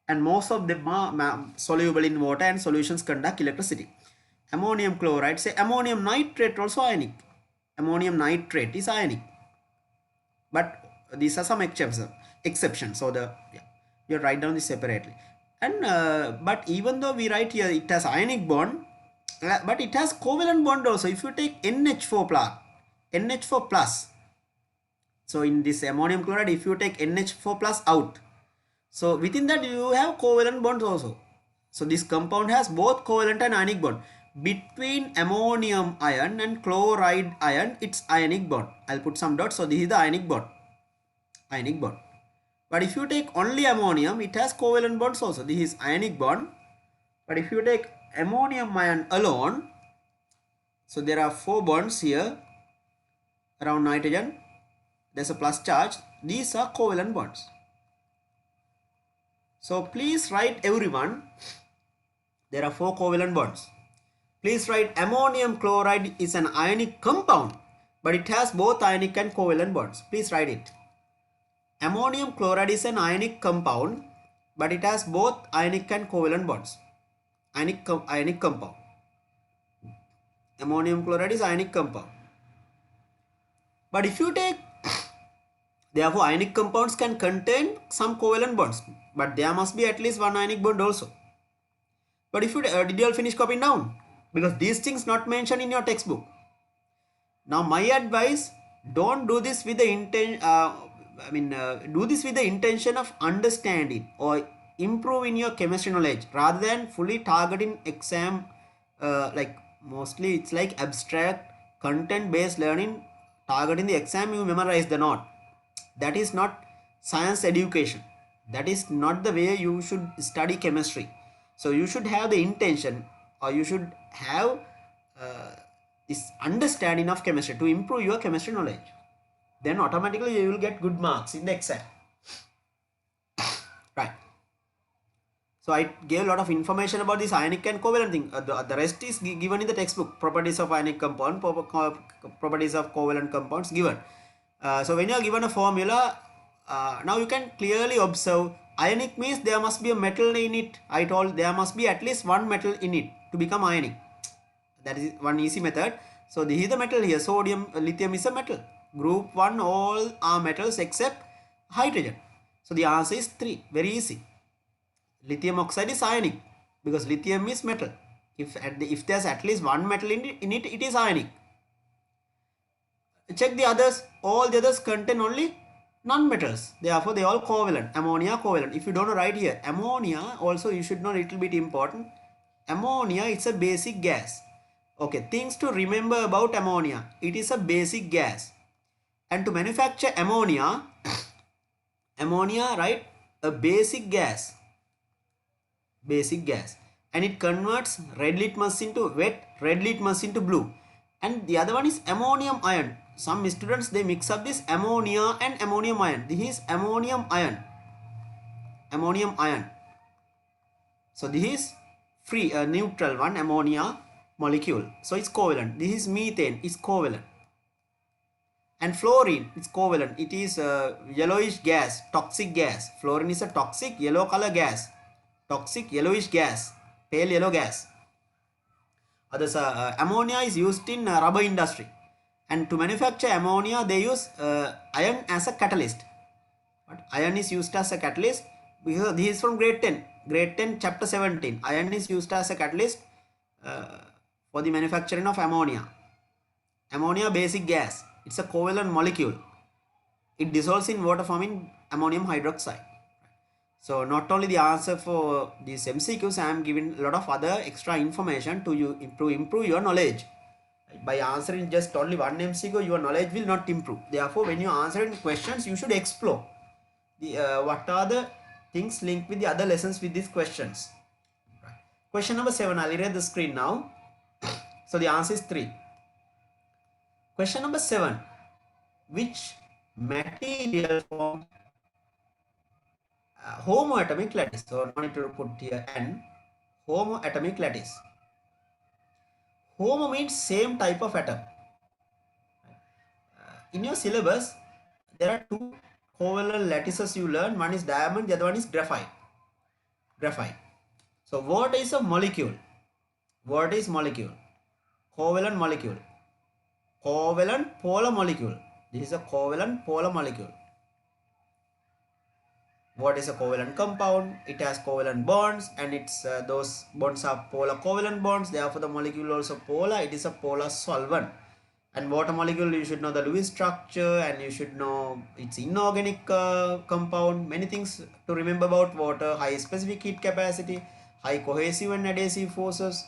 and most of them are soluble in water, and solutions conduct electricity. Ammonium chloride, say ammonium nitrate also ionic. Ammonium nitrate is ionic. But these are some exceptions. So you write down this separately. And but even though we write here it has ionic bond, but it has covalent bond also. If you take NH4 plus, so in this ammonium chloride, if you take NH4 plus out, so within that you have covalent bonds also. So this compound has both covalent and ionic bond. between ammonium ion and chloride ion, it's ionic bond. I'll put some dots. So this is the ionic bond. Ionic bond. But if you take only ammonium, it has covalent bonds also. This is ionic bond. But if you take ammonium ion alone, so there are 4 bonds here around nitrogen. There's a plus charge. These are covalent bonds. So please write, everyone, there are 4 covalent bonds. Please write ammonium chloride is an ionic compound, but it has both ionic and covalent bonds. Please write it. Ammonium chloride is an ionic compound, but it has both ionic and covalent bonds. Ionic compound. Ammonium chloride is ionic compound. But if you take, therefore ionic compounds can contain some covalent bonds, but there must be at least one ionic bond also. But if you did you all finish copying down? Because these things not mentioned in your textbook. Now my advice, don't do this with the do this with the intention of understanding or improving your chemistry knowledge, rather than fully targeting exam. Like mostly it's like abstract content based learning, targeting the exam, you memorize the note. That is not science education. That is not the way you should study chemistry. So you should have the intention, or you should have this understanding of chemistry to improve your chemistry knowledge. Then automatically you will get good marks in the exam. Right. So I gave a lot of information about this ionic and covalent thing. The rest is given in the textbook. Properties of ionic compound, properties of covalent compounds given. So when you are given a formula, now you can clearly observe ionic means there must be a metal in it. I told there must be at least one metal in it to become ionic. That is one easy method. So this is the metal here. Sodium, lithium is a metal. Group 1 all are metals except hydrogen. So the answer is 3. Very easy. Lithium oxide is ionic because lithium is metal. If there's at least one metal in it, it is ionic. Check the others. All the others contain only non-metals. Therefore, they all covalent. Ammonia covalent. If you don't know right here, ammonia also you should know a little bit important. Ammonia, it's a basic gas. Okay, things to remember about ammonia. It is a basic gas. And to manufacture ammonia, right, a basic gas. Basic gas. And it converts red litmus into wet, red litmus into blue. And the other one is ammonium ion. Some students, they mix up this ammonia and ammonium ion. This is ammonium ion. Ammonium ion. So this is free, neutral one, ammonia molecule. So it's covalent. This is methane, it's covalent. And fluorine, it's covalent. It is a yellowish gas, toxic gas. Fluorine is a toxic yellow color gas. Toxic yellowish gas, pale yellow gas. Others, ammonia is used in rubber industry. And to manufacture ammonia, they use iron as a catalyst. But iron is used as a catalyst because this is from grade 10. Grade 10, chapter 17. Iron is used as a catalyst for the manufacturing of ammonia. Ammonia basic gas. It's a covalent molecule. It dissolves in water forming ammonium hydroxide. So not only the answer for these MCQs, I am giving a lot of other extra information to you to improve your knowledge. By answering just only one MCQ, your knowledge will not improve. Therefore, when you are answering questions, you should explore what are the things linked with the other lessons with these questions. Right. Question number 7. I'll erase the screen now. So the answer is 3. Question number 7. Which material forms homoatomic lattice? So I need to put here N. Homoatomic lattice. Homo means same type of atom. In your syllabus, there are 2 covalent lattices you learn. One is diamond, the other one is graphite. Graphite. So what is a molecule? What is molecule? Covalent molecule. Covalent polar molecule. This is a covalent polar molecule. What is a covalent compound? It has covalent bonds, and it's those bonds are polar covalent bonds. Therefore, the molecule also polar. It is a polar solvent. And water molecule, you should know the Lewis structure, and you should know its inorganic compound. Many things to remember about water: high specific heat capacity, high cohesive and adhesive forces,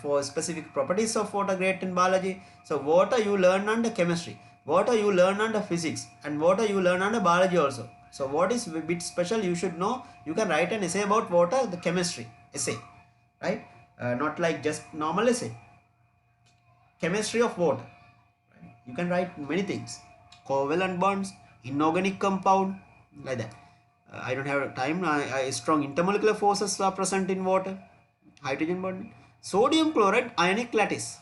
for specific properties of water, grade 10 biology. So water you learn under chemistry, water you learn under physics, and water you learn under biology also. So what is a bit special you should know, you can write an essay about water, the chemistry essay, right? Not like just normal essay, chemistry of water, right? You can write many things, covalent bonds, inorganic compound, like that. I don't have time. Strong intermolecular forces are present in water, hydrogen bond, sodium chloride ionic lattice.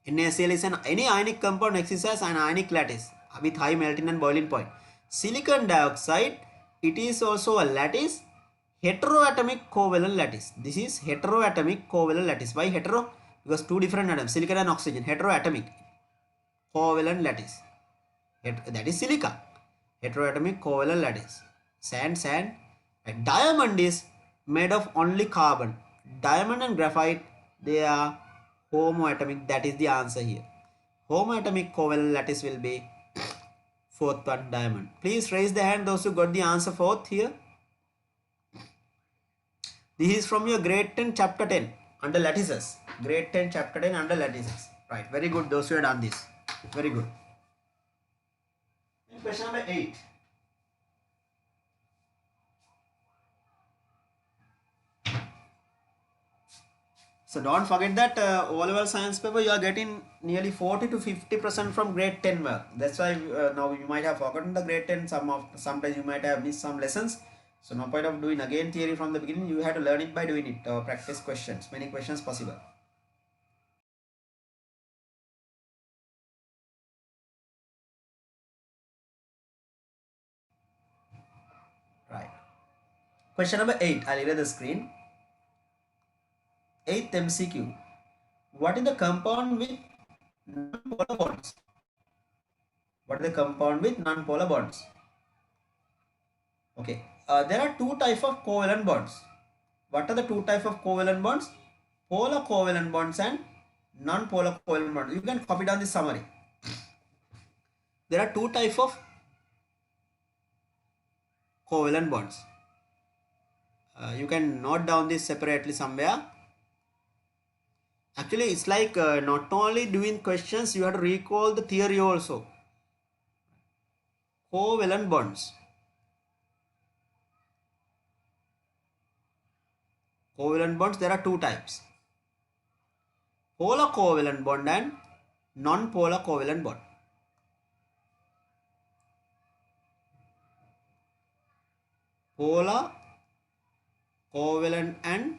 NaCl is any ionic compound exists as an ionic lattice with high melting and boiling point. Silicon dioxide, it is also a lattice, heteroatomic covalent lattice. This is heteroatomic covalent lattice. Why hetero? Because two different atoms, silicon and oxygen, heteroatomic covalent lattice. That is silica, heteroatomic covalent lattice. Sand. And diamond is made of only carbon. Diamond and graphite, they are homoatomic. That is the answer here. Homoatomic covalent lattice will be fourth one, diamond. Please raise the hand those who got the answer fourth here. This is from your grade 10 chapter 10 under lattices. Grade 10 chapter 10 under lattices. Right, very good those who have done this. Very good. Question number 8. So don't forget that O-level science paper you are getting nearly 40 to 50% from grade 10 work. That's why now you might have forgotten the grade 10. Sometimes you might have missed some lessons. So no point of doing again theory from the beginning. You have to learn it by doing it. Practice questions. Many questions possible. Right. Question number 8. I'll erase the screen. 8th MCQ. What is the compound with non-polar bonds? What is the compound with non-polar bonds? Okay. There are two types of covalent bonds. What are the two types of covalent bonds? Polar covalent bonds and non-polar covalent bonds. You can copy down the summary. There are two types of covalent bonds. You can note down this separately somewhere. Actually, it's like not only doing questions, you have to recall the theory also. Covalent bonds. Covalent bonds, there are two types. Polar covalent bond and non-polar covalent bond. Polar covalent and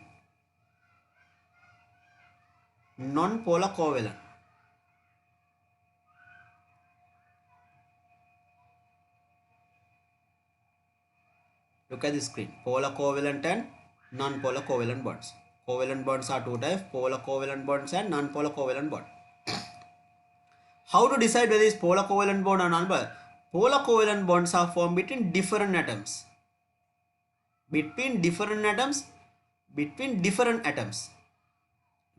non-polar covalent. Look at the screen. Polar covalent and non-polar covalent bonds. Covalent bonds are two types, polar covalent bonds and non-polar covalent bond. How to decide whether it's polar covalent bond or non-polar? Polar covalent bonds are formed between different atoms. Between different atoms. You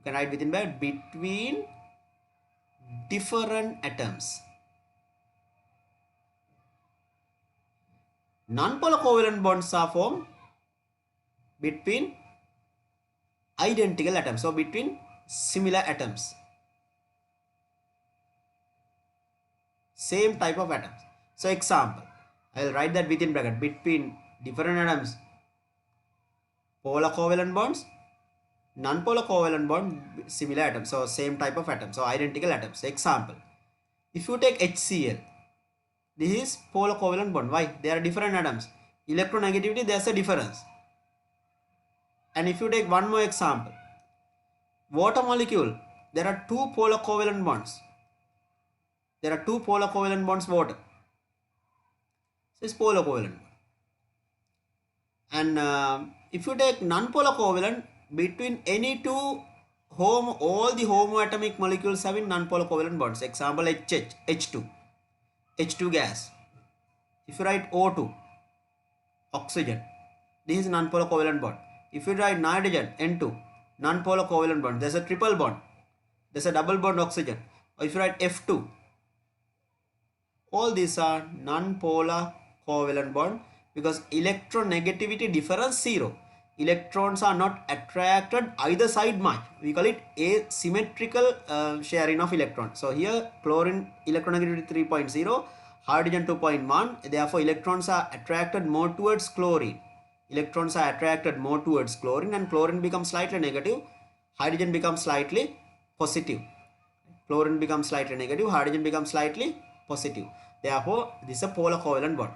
can write within by between different atoms. Non-polar covalent bonds are formed between identical atoms, so between similar atoms, same type of atoms. So example, I will write that within bracket, between different atoms, polar covalent bonds, non-polar covalent bond, similar atoms, so same type of atoms, so identical atoms. Example, if you take HCl, this is polar covalent bond. Why? They are different atoms. Electronegativity, there's a difference. And if you take one more example, water molecule, there are two polar covalent bonds. There are two polar covalent bonds, water. So it's polar covalent. And if you take non-polar covalent, between any two all the homoatomic molecules having non-polar covalent bonds. Example, H2 gas. If you write O2, oxygen, this is non-polar covalent bond. If you write nitrogen, N2, non-polar covalent bond, there's a triple bond, there's a double bond oxygen. Or if you write F2, all these are non-polar covalent bond because electronegativity difference 0. electrons are not attracted either side much. We call it asymmetrical sharing of electrons. So here chlorine electronegativity 3.0, hydrogen 2.1. Therefore electrons are attracted more towards chlorine. Electrons are attracted more towards chlorine, and chlorine becomes slightly negative. Hydrogen becomes slightly positive. Chlorine becomes slightly negative. Hydrogen becomes slightly positive. Therefore this is a polar covalent bond.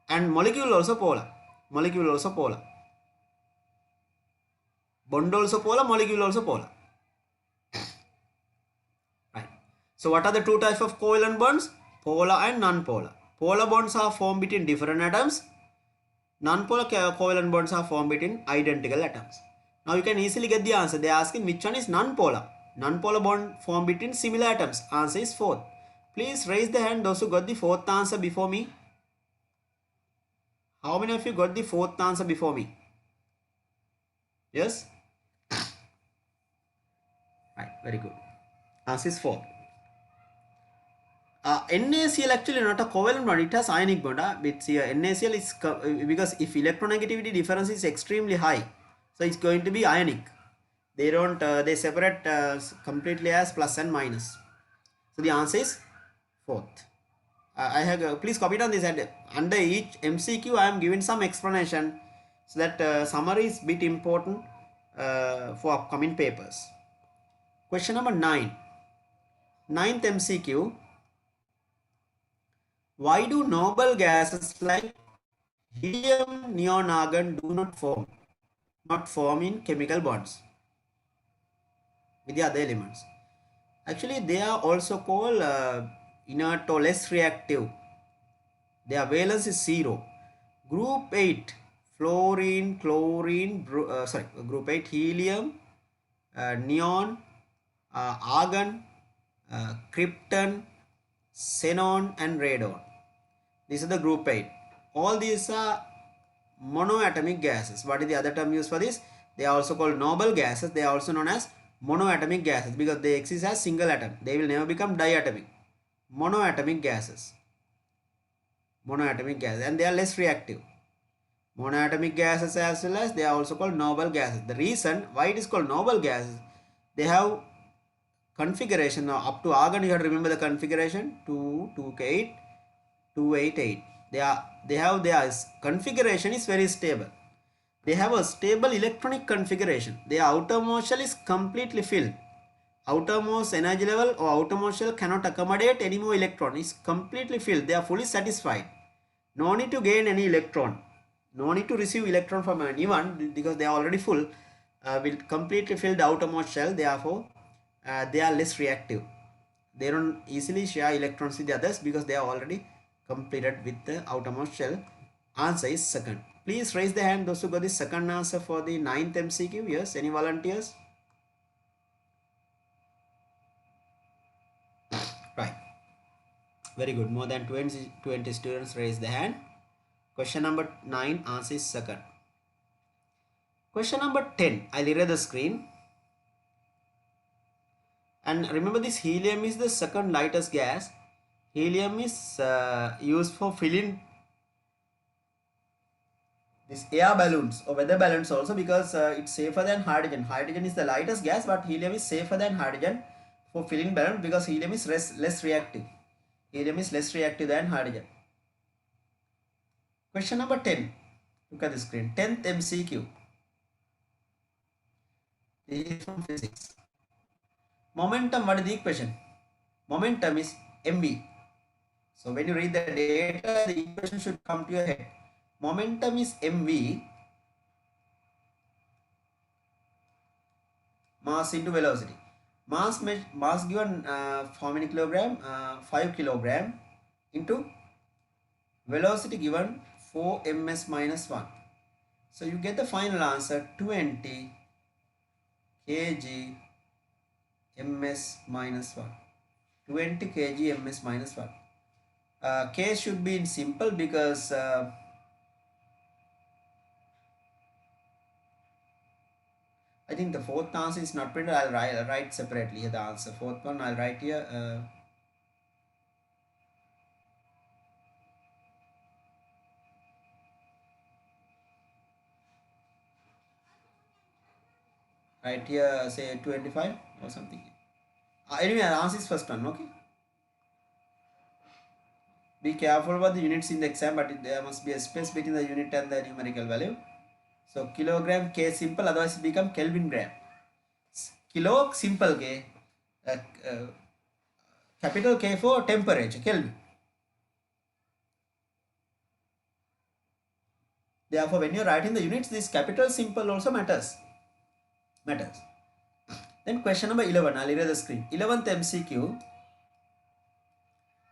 And molecule also polar. Molecule also polar. Bond also polar, molecule also polar. Right. So what are the two types of covalent bonds? Polar and non-polar. Polar bonds are formed between different atoms. Non-polar covalent bonds are formed between identical atoms. Now you can easily get the answer. They are asking which one is non-polar. Non-polar bond formed between similar atoms. Answer is fourth. Please raise the hand those who got the fourth answer before me. How many of you got the fourth answer before me? Yes? Right, very good. Answer is fourth. NaCl actually not a covalent bond, it has ionic bond. But here NaCl is because if electronegativity difference is extremely high, so it's going to be ionic. They don't they separate completely as plus and minus. So the answer is fourth. I have please copy down this, and under each MCQ I am giving some explanation, so that summary is bit important for upcoming papers. Question number 9. Ninth MCQ. Why do noble gases like helium, neon, argon do not form in chemical bonds with the other elements? Actually, they are also called inert or less reactive. Their valence is 0. Group 8, fluorine, chlorine, group 8, helium, neon, argon, krypton, xenon and radon. These are the group 8. All these are monoatomic gases. What is the other term used for this? They are also called noble gases. They are also known as monoatomic gases because they exist as single atom. They will never become diatomic. Monoatomic gases. Monoatomic gases, and they are less reactive. Monoatomic gases as well as they are also called noble gases. The reason why it is called noble gases, they have configuration. Now up to argon you have to remember the configuration 228 288. They have their configuration is very stable. They have a stable electronic configuration. Their outermost shell is completely filled. Outermost energy level or outermost shell cannot accommodate any more electron. It's completely filled. They are fully satisfied. No need to gain any electron. No need to receive electron from anyone because they are already full. Will completely fill the outermost shell. Therefore, they are less reactive. They don't easily share electrons with the others because they are already completed with the outermost shell. Answer is second. Please raise the hand those who got the second answer for the 9th MCQ. Yes, any volunteers? Right. Very good. More than 20 students raised the hand. Question number 9, answer is second. Question number 10. I'll erase the screen. And remember, this helium is the second lightest gas. Helium is used for filling these air balloons or weather balloons also because it's safer than hydrogen. Hydrogen is the lightest gas, but helium is safer than hydrogen for filling balloons because helium is less reactive. Helium is less reactive than hydrogen. Question number 10. Look at the screen. 10th MCQ. This is from physics. Momentum, what is the equation? Momentum is mv. So when you read the data, the equation should come to your head. Momentum is mv, mass into velocity. Mass given how many kilogram? 5 kilogram into velocity given 4 ms minus 1. So you get the final answer 20 kg ms minus 1. 20 kg ms minus 1. K should be in simple because I think the fourth answer is not printed. I'll write separately here the answer. Fourth one I'll write here. Right here, say 25 or something. Anyway, I'll answer this first one, okay? Be careful about the units in the exam, but there must be a space between the unit and the numerical value. So kilogram K simple, otherwise it become Kelvin gram. Kilo simple K, capital K for temperature, Kelvin. Therefore, when you are writing the units, this capital simple also matters. Then question number 11, I'll erase the screen. 11th MCQ.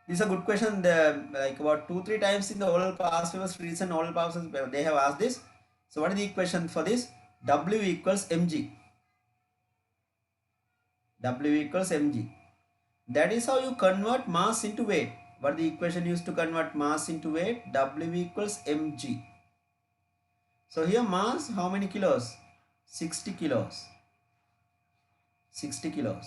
This is a good question. Like about 2-3 times in the oral past papers, recent oral past papers, they have asked this. So what is the equation for this? W equals mg. W equals mg. That is how you convert mass into weight. What is the equation used to convert mass into weight? W equals mg. So here mass, how many kilos? 60 kilos. 60 kilos.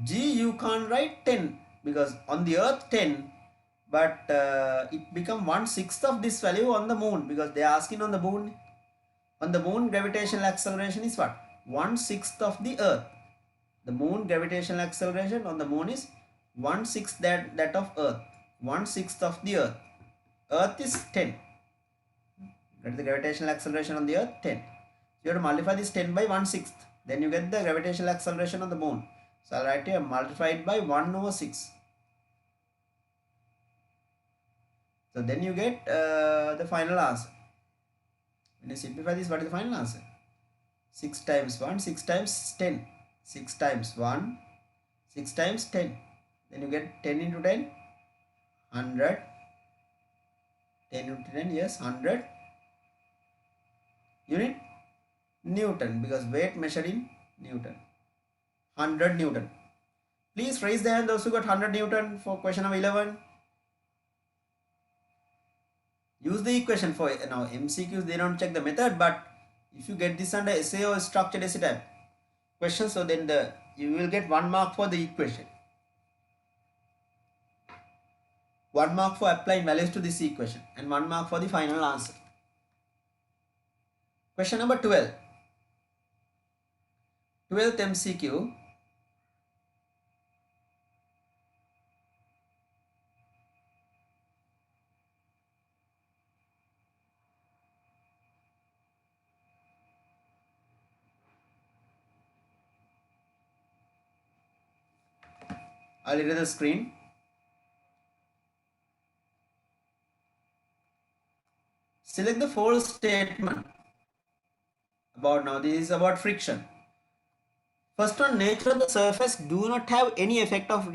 G you can't write 10 because on the earth 10, but it become 1/6 of this value on the moon because they are asking on the moon. On the moon gravitational acceleration is what? 1/6 of the earth. The moon gravitational acceleration on the moon is 1/6 that of earth. 1/6 of the earth. Earth is 10. That is the gravitational acceleration on the earth 10. So you have to multiply this 10 by 1/6. Then you get the gravitational acceleration on the moon. So I'll write here multiplied by 1/6. So then you get the final answer. When you simplify this, what is the final answer? 6 times 1, 6 times 10. 6 times 1, 6 times 10. Then you get 10 into 10, 100. 10 into 10, yes, 100. Unit Newton, because weight measured in Newton. 100 Newton. Please raise the hand those who got 100 Newton for question number 11. Use the equation for now MCQs, they don't check the method, but if you get this under essay or structured essay type question, so then you will get 1 mark for the equation. 1 mark for applying values to this equation and 1 mark for the final answer. Question number 12. 12th MCQ. I'll erase the screen. Select the false statement about, now this is about friction. First one, nature of the surface do not have any effect of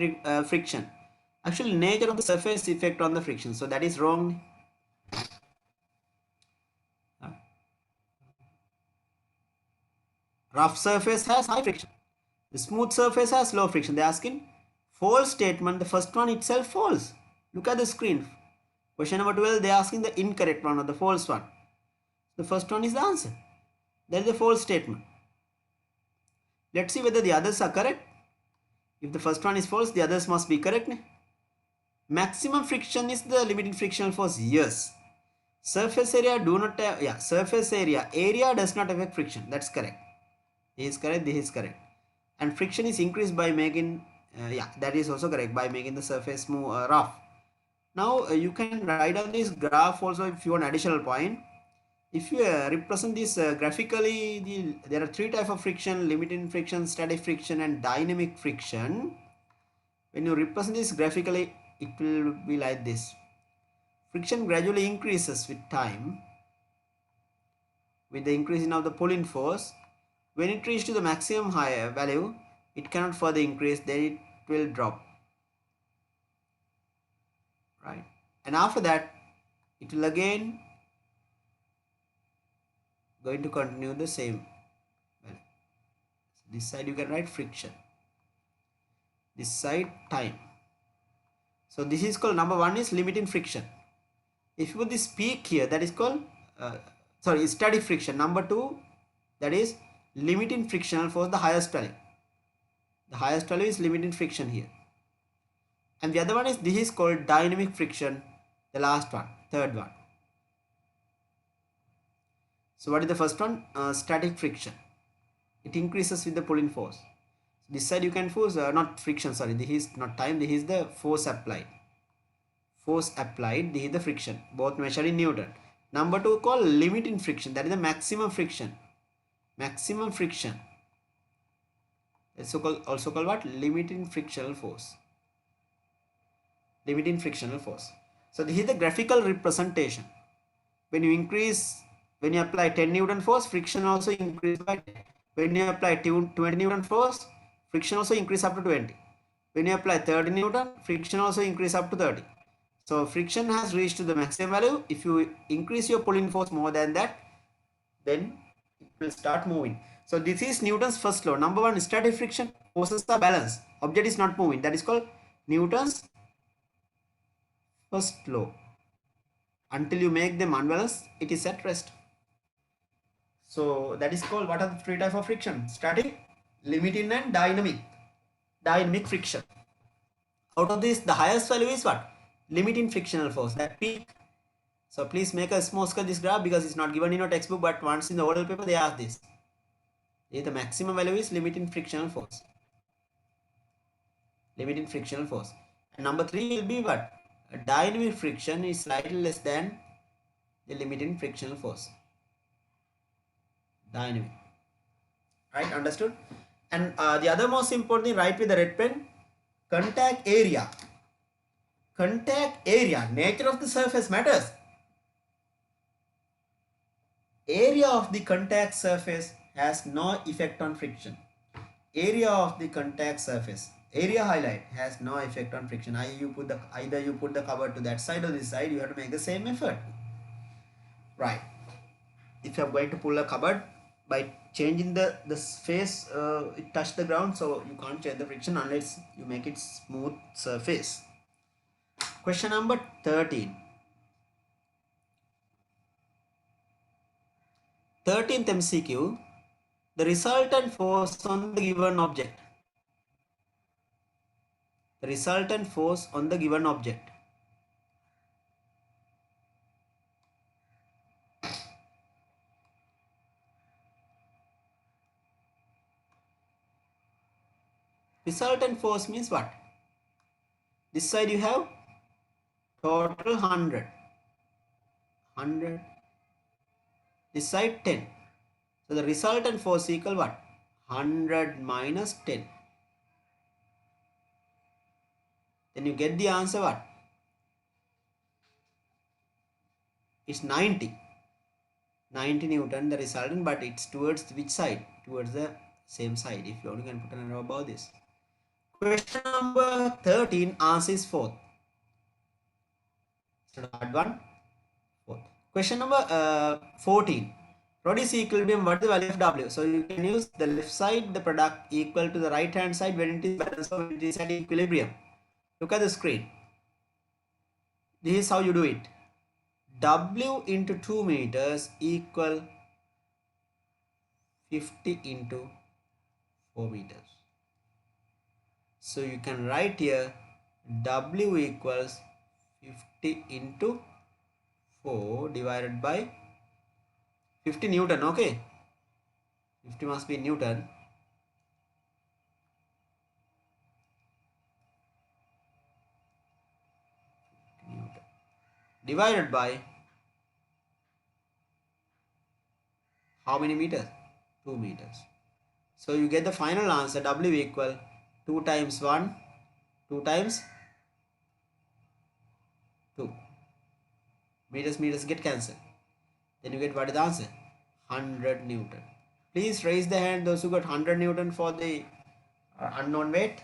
friction. Actually, nature of the surface effect on the friction. So that is wrong. Rough surface has high friction. The smooth surface has low friction. They are asking false statement. The first one itself false. Look at the screen. Question number 12, they are asking the incorrect one or the false one. The first one is the answer. That is the false statement. Let's see whether the others are correct. If the first one is false, the others must be correct. Maximum friction is the limiting frictional force. Yes. Surface area do not have, yeah, surface area. Area does not affect friction. That's correct. This is correct. This is correct. And friction is increased by making, yeah, that is also correct, by making the surface smooth, rough. Now you can write down this graph also if you want additional point. If you represent this graphically, there are 3 types of friction: limiting friction, static friction, and dynamic friction. When you represent this graphically, it will be like this. Friction gradually increases with time with the increasing of the pulling force. When it reaches to the maximum higher value, it cannot further increase, then it will drop. Right? And after that, it will again going to continue the same. Well, this side you can write friction. This side time. So this is called, number 1 is limiting friction. If you put this peak here, that is called static friction. Number 2, that is limiting frictional force, the highest value. The highest value is limiting friction here. And the other one is, this is called dynamic friction, the last one, third one. So what is the first one? Static friction. It increases with the pulling force. This side you can force, not friction, sorry, this is not time, this is the force applied. Force applied, this is the friction, both measured in Newton. Number 2 called limiting friction, that is the maximum friction. Maximum friction. Also called what? Limiting frictional force. Limiting frictional force. So this is the graphical representation. When you apply 10 Newton force, friction also increase by 10. When you apply 20 Newton force, friction also increase up to 20. When you apply 30 Newton, friction also increase up to 30. So friction has reached to the maximum value. If you increase your pulling force more than that, then it will start moving. So this is Newton's first law. Number 1, static friction. Forces are balanced. Object is not moving. That is called Newton's first law. Until you make them unbalanced, it is at rest. So that is called, what are the 3 types of friction? Static, limiting and dynamic. Dynamic friction. Out of this, the highest value is what? Limiting frictional force, that peak. So please make a small scale this graph because it's not given in your textbook, but once in the oral paper they ask this. The maximum value is limiting frictional force. Limiting frictional force. And number 3 will be what? A dynamic friction is slightly less than the limiting frictional force. Dynamic. Right, understood? And the other most important thing, write with the red pen, contact area. Contact area, nature of the surface matters. Area of the contact surface has no effect on friction. Area of the contact surface, area highlight, has no effect on friction. Either you put the cover to that side or this side, you have to make the same effort. Right. If you are going to pull a cupboard, by changing the face, it touched the ground, so you can't change the friction unless you make it smooth surface. Question number 13. 13th MCQ. The resultant force on the given object. The resultant force on the given object. Resultant force means what? This side you have total 100. 100. This side 10. So the resultant force equal what? 100 minus 10. Then you get the answer what? It's 90. 90 Newton the resultant, but it's towards which side? Towards the same side. If you only can put an arrow above this. Question number 13, answer is 4th. So hard one. 4th. Question number 14. Produce equilibrium, what is the value of W? So you can use the left side, the product equal to the right hand side when it is balanced or when it is at equilibrium. Look at the screen. This is how you do it. W into 2 meters equal 50 into 4 meters. So you can write here W equals 50 into 4 divided by 50 Newton, okay? 50 must be Newton. Divided by how many meters? 2 meters. So you get the final answer, W equal 2 times 1, 2 times 2. Meters get cancelled. Then you get what is the answer? 100 Newton. Please raise the hand those who got 100 Newton for the unknown weight.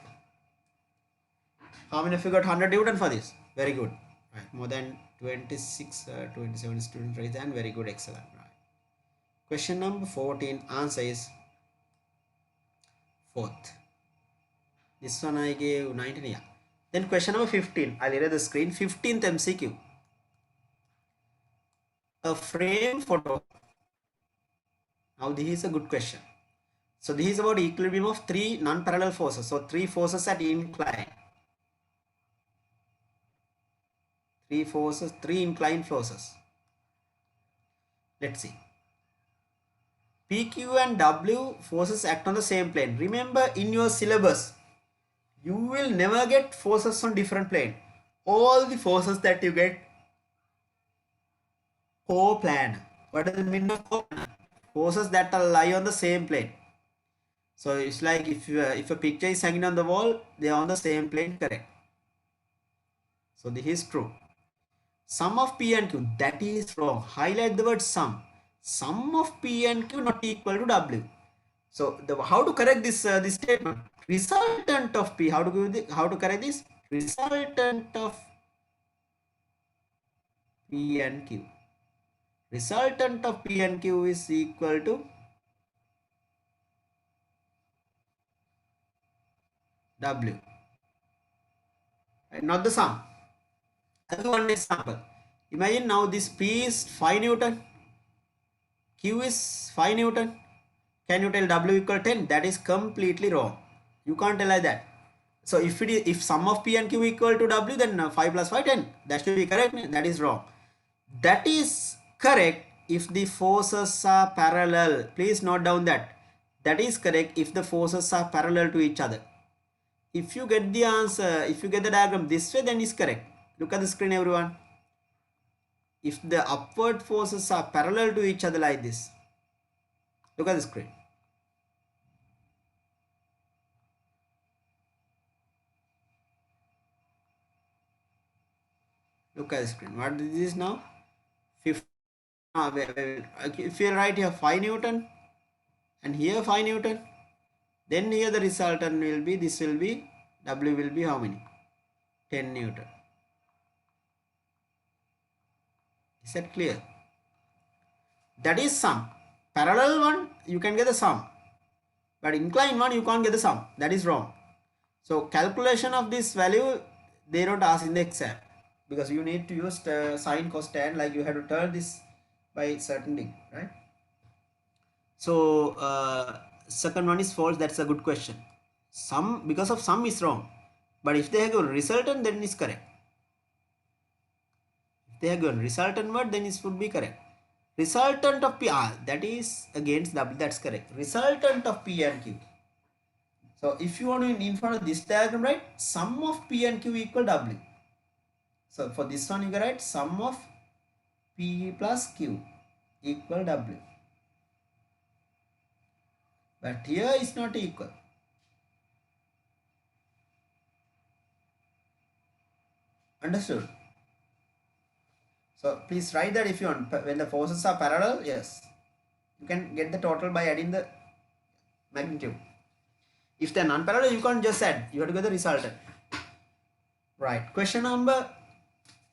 How many of you got 100 Newton for this? Very good. Right. More than 26, 27 students raised the hand. Very good. Excellent. Right. Question number 14. Answer is 4th. This one I gave 19. Yeah. Then question number 15. I'll erase the screen. 15th MCQ. A frame photo. Now this is a good question. So this is about equilibrium of 3 non-parallel forces. So 3 forces at incline. 3 inclined forces. Let's see. PQ and W forces act on the same plane. Remember, in your syllabus, you will never get forces on different plane. All the forces that you get co-plan. What does it mean of co-plan? Forces that lie on the same plane. So it's like if a picture is hanging on the wall, they are on the same plane, correct? So this is true. Sum of P and Q, that is wrong. Highlight the word sum. Sum of P and Q not equal to W. So how to correct this statement? Resultant of P. How to correct this? Resultant of P and Q. Resultant of P and Q is equal to W, and not the sum. I'll give one example. Imagine now this P is 5 Newton, Q is 5 Newton. Can you tell W equal 10? That is completely wrong. You can't tell like that. So if sum of P and Q equal to W, then 5 plus 5 10. That should be correct. That is wrong. That is correct if the forces are parallel. Please note down that. That is correct if the forces are parallel to each other. If you get the answer, if you get the diagram this way, then it's correct. Look at the screen, everyone. If the upward forces are parallel to each other like this, look at the screen. Look at the screen. What is this now? 50. If you write here 5 Newton and here 5 Newton, then here the resultant will be, this will be, W will be how many? 10 Newton. Is that clear? That is sum. Parallel one, you can get the sum. But inclined one, you can't get the sum. That is wrong. So calculation of this value, they don't ask in the exam. Because you need to use sine, cos, tan, like you have to turn this by certain degree, right? So second one is false. That's a good question. Sum, because of sum is wrong. But if they have given resultant, then it's correct. If they have given resultant word, then it would be correct. Resultant of P, that is against W, that's correct. Resultant of P and Q. So if you want to in front of this diagram, right, sum of P and Q equal W. So for this one you can write sum of P plus Q equal W. But here is not equal. Understood? So please write that if you want. When the forces are parallel, yes, you can get the total by adding the magnitude. If they are non-parallel, you can't just add. You have to get the resultant. Right. Question number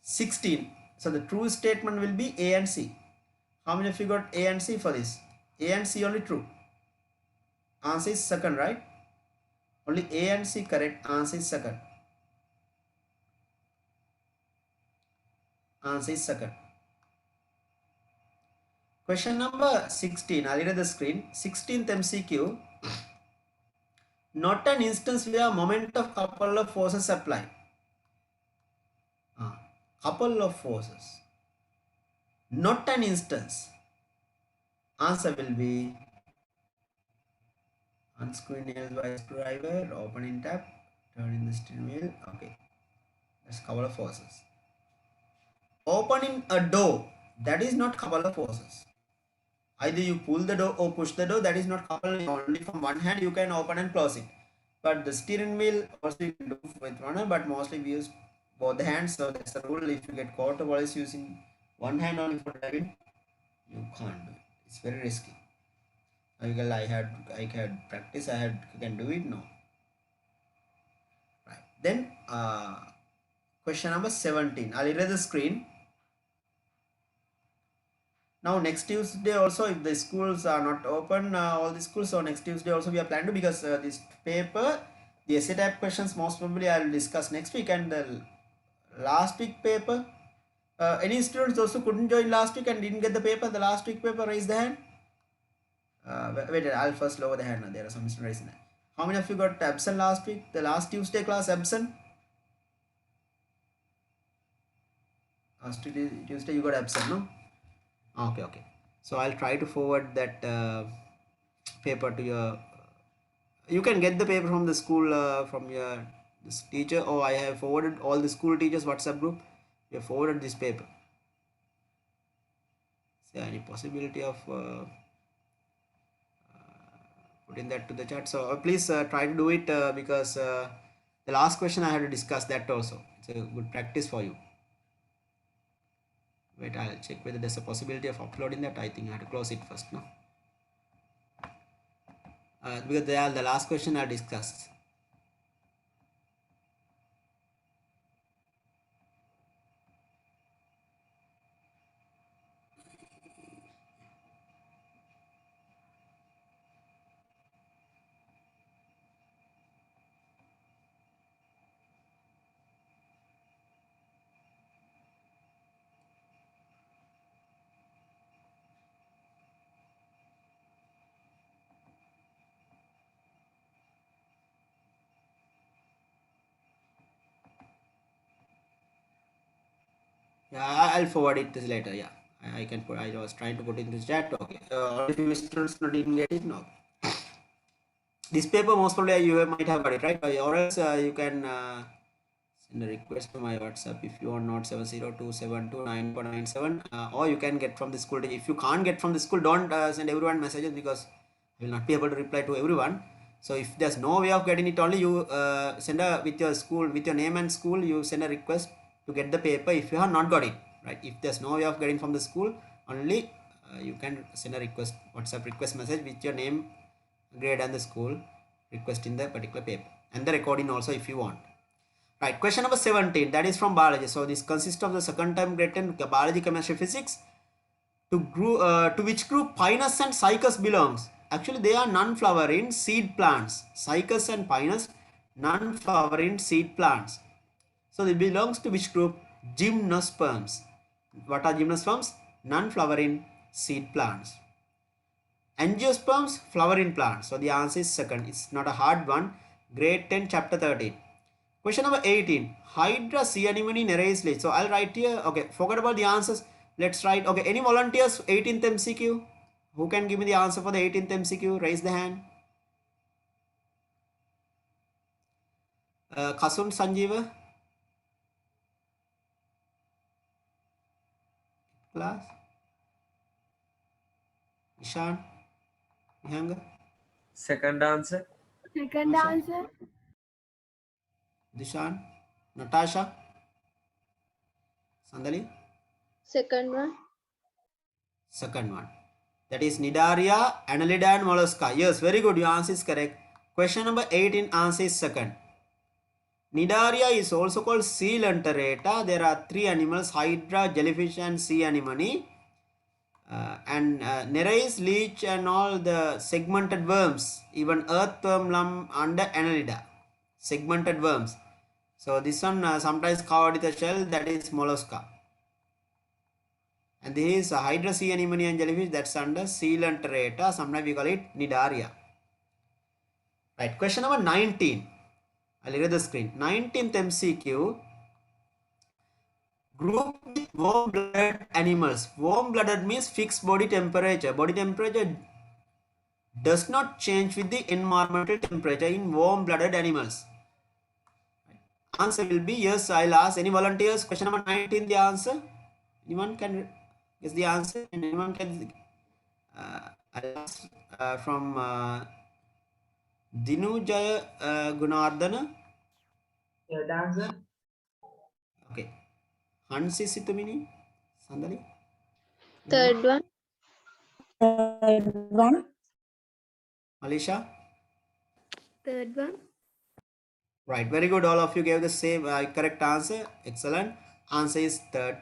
16. So the true statement will be A and C. How many of you got A and C for this? A and C only true. Answer is second, right? Only A and C correct. Answer is second. Answer is second. Question number 16. I'll read at the screen. 16th MCQ. Not an instance where moment of couple of forces apply. Couple of forces. Not an instance. Answer will be unscrew nails by screwdriver, open in tap, turn in the steering wheel. Okay, that's couple of forces. Opening a door, that is not couple of forces. Either you pull the door or push the door, that is not couple. Only from one hand you can open and close it. But the steering wheel also you can do with one hand, but mostly we use both the hands. So that's the rule. If you get caught while using one hand only for driving, you can't do it. It's very risky. I had practice. I can do it. No. Right. Then question number 17. I'll erase the screen. Now next Tuesday also, if the schools are not open, all the schools, so next Tuesday also we are planning to, because this paper, the essay type questions most probably I will discuss next week, and the last week paper, any students also couldn't join last week and didn't get the paper, the last week paper, raise the hand. Wait, I'll first lower the hand. There are some students raising that. How many of you got absent last week? The last Tuesday class absent? Last Tuesday you got absent, no? Okay. So I'll try to forward that paper to your. You can get the paper from the school from your this teacher. Or I have forwarded all the school teachers WhatsApp group. We have forwarded this paper. Is there any possibility of putting that to the chat? So please try to do it because the last question I had to discuss that also. It's a good practice for you. Wait, I'll check whether there's a possibility of uploading that. I think I have to close it first now. Because they are the last question I discussed. Yeah, I'll forward it this later. Yeah, I can put. I was trying to put in this chat. Okay. If you students didn't get it, no. This paper most probably you might have got it right, or else you can send a request to my WhatsApp if you are not 702729497, or you can get from the school. If you can't get from the school, don't send everyone messages because I will not be able to reply to everyone. So if there's no way of getting it, only you send a with your school, with your name and school, you send a request to get the paper if you have not got it, right? If there's no way of getting from the school, only you can send a request WhatsApp request message with your name, grade and the school requesting the particular paper, and the recording also if you want. Right, question number 17, that is from biology. So this consists of the second term grade 10 biology, chemistry, physics. To which group Pinus and Cycas belongs? Actually, they are non-flowering seed plants. Cycas and Pinus, non-flowering seed plants. So it belongs to which group? Gymnosperms. What are gymnosperms? Non-flowering seed plants. Angiosperms, flowering plants. So the answer is second. It's not a hard one. Grade 10, chapter 13. Question number 18. Hydra sea anemone nereis leech. So I'll write here. Okay, forget about the answers. Let's write. Okay, any volunteers? 18th MCQ. Who can give me the answer for the 18th MCQ? Raise the hand. Kasun Sanjeeva. Class. Ishan. Nihanga. Second answer. Second Asha? answer. Dishan. Natasha. Sandali. Second one. Second one. That is Nidaria, Annelida and Mollusca. Yes, very good. Your answer is correct. Question number 18, answer is second. Nidaria is also called sea lenterata. There are three animals: hydra, jellyfish, and sea anemone. Nereis, leech, and all the segmented worms, even earthworm, lump, and annelida. Segmented worms. So this one sometimes covered with a shell, that is mollusca. And this is a hydra, sea anemone, and jellyfish, that's under sea lenterata. Sometimes we call it Nidaria. Right, question number 19. I'll read the screen. 19th MCQ. Group with warm-blooded animals. Warm-blooded means fixed body temperature. Body temperature does not change with the environmental temperature in warm-blooded animals. Answer will be yes. I'll ask any volunteers. Question number 19, the answer. Anyone can guess the answer? And anyone can I'll ask from Dinu Jaya Gunardana. Third answer. Okay. Hansi Situmini. Sandali. Third one. Third one. Alisha. Third one. Right, very good. All of you gave the same correct answer. Excellent. Answer is third.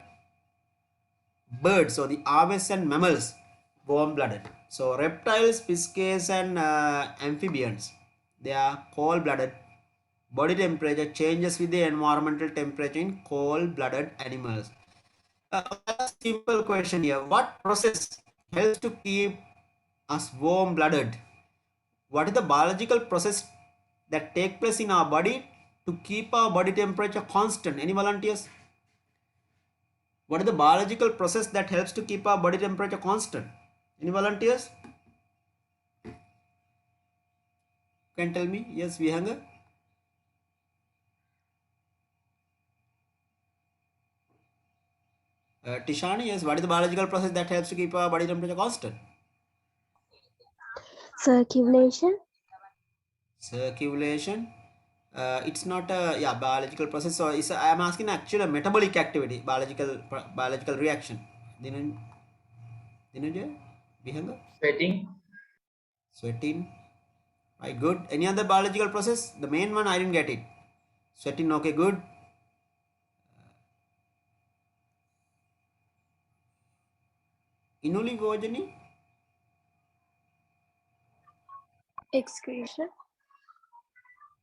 Birds, so the aves and mammals, warm-blooded. So reptiles, pisces, and amphibians, they are cold-blooded. Body temperature changes with the environmental temperature in cold-blooded animals. A simple question here. What process helps to keep us warm-blooded? What is the biological process that take place in our body to keep our body temperature constant? Any volunteers? What is the biological process that helps to keep our body temperature constant? Any volunteers? Can tell me? Yes, Vihanga. Tishani, yes. What is the biological process that helps to keep our body temperature constant? Circulation. Circulation. It's not a biological process. So I'm asking actually a metabolic activity, biological reaction. Dhinanjay, Vihanga, Sweating. sweating. Right, good. Any other biological process? The main one I didn't get it. Sweating. Okay, good. Inulivogeny. Excretion.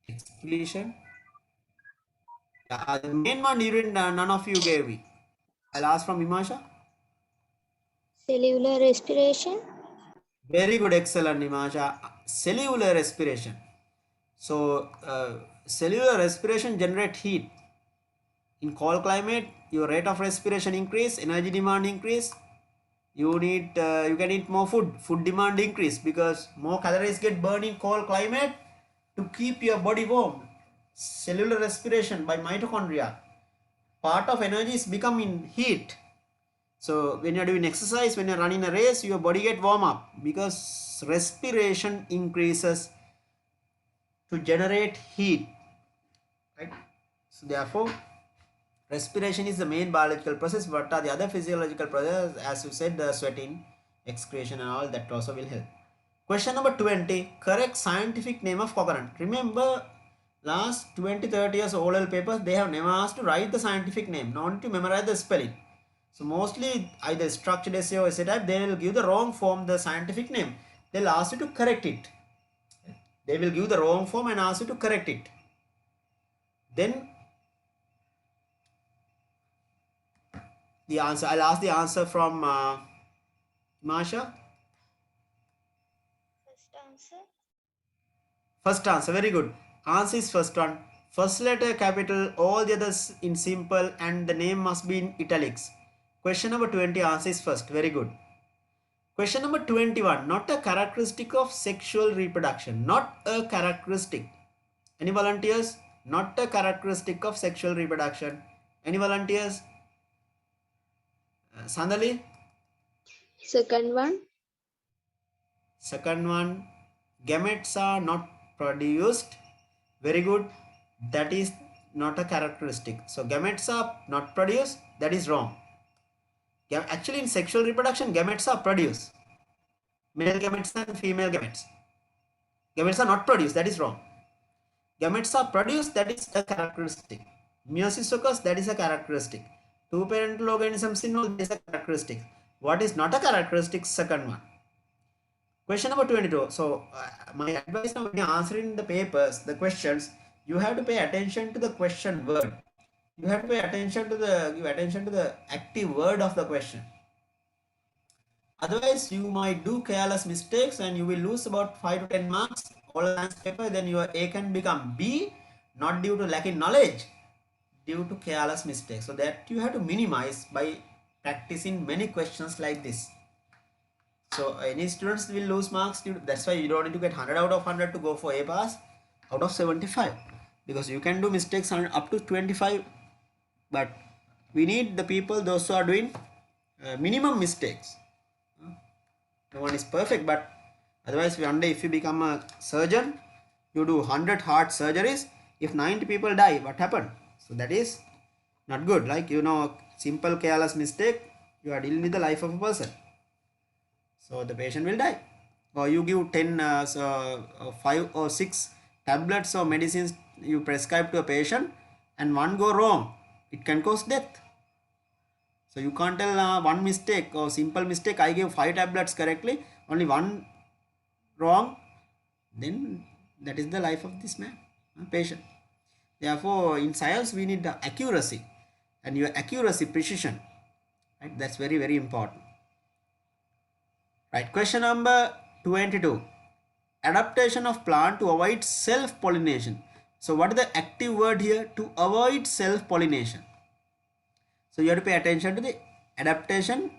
Excretion. The main one you didn't. None of you gave me. I'll ask from Himasha. Cellular respiration. Very good, excellent, Himasha. Cellular respiration. So, cellular respiration generate heat. In cold climate, your rate of respiration increase, energy demand increase. You can eat more food. Food demand increase because more calories get burned in cold climate to keep your body warm. Cellular respiration by mitochondria. Part of energy is becoming heat. So when you're doing exercise, when you're running a race, your body get warm up because respiration increases to generate heat, right? So therefore, respiration is the main biological process. What are the other physiological processes? As you said, the sweating, excretion and all that also will help. Question number 20. Correct scientific name of coconut. Remember, last 20-30 years O-level papers, they have never asked to write the scientific name, not to memorize the spelling. So mostly either structured essay or essay type, they will give the wrong form, the scientific name. They'll ask you to correct it. They will give the wrong form and ask you to correct it. Then the answer, I'll ask the answer from Masha. First answer. First answer, very good. Answer is first one. First letter capital, all the others in simple, and the name must be in italics. Question number 20, answer is first. Very good. Question number 21. Not a characteristic of sexual reproduction. Not a characteristic. Any volunteers? Not a characteristic of sexual reproduction. Any volunteers? Sandali? Second one. Second one. Gametes are not produced. Very good. That is not a characteristic. So gametes are not produced. That is wrong. Actually, in sexual reproduction, gametes are produced. Male gametes and female gametes. Gametes are not produced. That is wrong. Gametes are produced. That is a characteristic. Meiosis occurs. That is a characteristic. Two parental organisms involved. That is a characteristic. What is not a characteristic? Second one. Question number 22. So, my advice now when you're answering the papers, the questions, you have to pay attention to the question word. You have to pay attention to the active word of the question. Otherwise, you might do careless mistakes and you will lose about 5 to 10 marks. All science paper, then your A can become B, not due to lacking knowledge, due to careless mistakes. So that you have to minimize by practicing many questions like this. So any students will lose marks. That's why you don't need to get 100 out of 100 to go for A pass out of 75, because you can do mistakes up to 25. But we need the people, those who are doing minimum mistakes. No one is perfect, but otherwise one day if you become a surgeon, you do 100 heart surgeries. If 90 people die, what happened? So that is not good. Like, simple careless mistake, you are dealing with the life of a person. So the patient will die. Or you give 5 or 6 tablets or medicines you prescribe to a patient and one go wrong, it can cause death. So you can't tell one mistake or simple mistake, I gave 5 tablets correctly, only one wrong, then that is the life of this patient. Therefore, in science we need the accuracy, and your accuracy, precision, right? That's very, very important. Right, question number 22. Adaptation of plant to avoid self-pollination. So what is the active word here? To avoid self-pollination. So you have to pay attention to the adaptation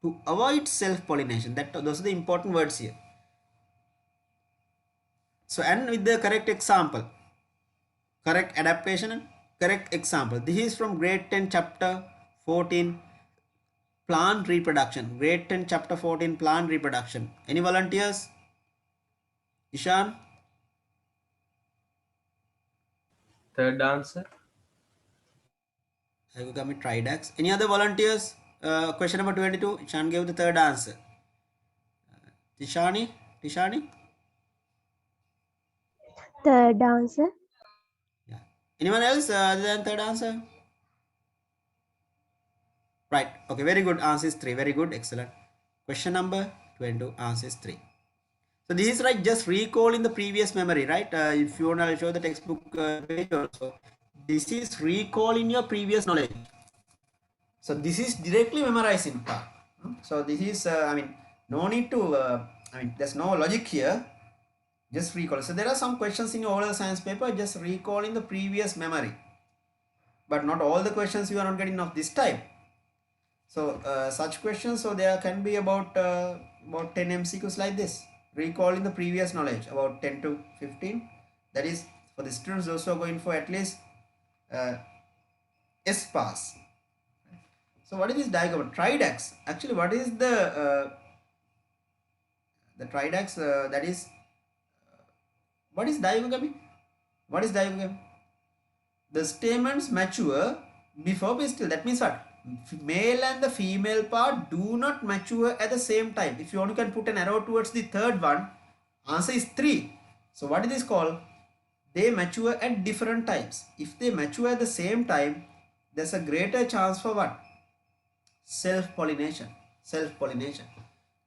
to avoid self-pollination. Those are the important words here. So and with the correct example, correct adaptation and correct example. This is from grade 10 chapter 14 plant reproduction. Grade 10 chapter 14 plant reproduction. Any volunteers? Ishan? Third answer. I will commit Tridax. Any other volunteers? Question number 22. Ishan gave the third answer. Tishani? Tishani? Third answer. Yeah. Anyone else other than third answer? Right. Okay. Very good. Answer is 3. Very good. Excellent. Question number 22. Answer is 3. So this is right. Just recall in the previous memory, right? If you want to show the textbook page also. This is recall in your previous knowledge. So this is directly memorizing part. So this is, I mean, no need to, there's no logic here. Just recall. So there are some questions in your oral science paper. Just recall in the previous memory. But not all the questions you are not getting of this type. So such questions, so there can be about 10 MCQs like this. Recalling the previous knowledge, about 10 to 15. That is for the students also going for at least S pass. So what is this diagram? Tridax. Actually, what is the Tridax? That is what is diagamy? What is diagamy? The stamens mature before pistil. That means what? Male and the female part do not mature at the same time. If you only can put an arrow towards the third one, answer is 3. So what is this called? They mature at different times. If they mature at the same time, there's a greater chance for what? Self-pollination. Self-pollination.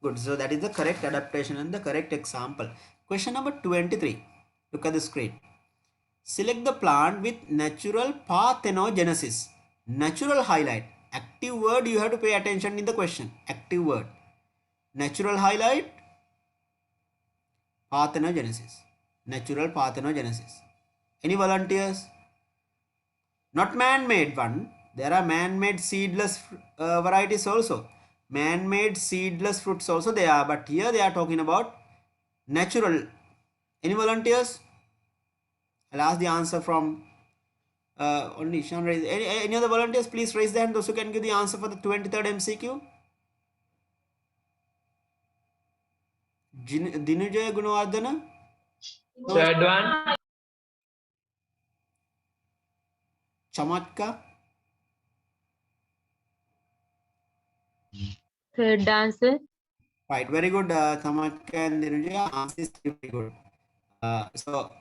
Good. So that is the correct adaptation and the correct example. Question number 23. Look at the screen. Select the plant with natural parthenogenesis. Natural highlight. Active word you have to pay attention in the question. Active word. Natural highlight. Parthenogenesis. Natural parthenogenesis. Any volunteers? Not man-made one. There are man-made seedless varieties also. Man-made seedless fruits also they are. But here they are talking about natural. Any volunteers? I'll ask the answer from only Ishan raise. Any other volunteers? Please raise the hand. Those who can give the answer for the 23rd MCQ. Dinujaya Gunawardana. Third one. Chamatka. Third answer. Right. Very good. Chamatka and Dinujaya. Answer is very good. So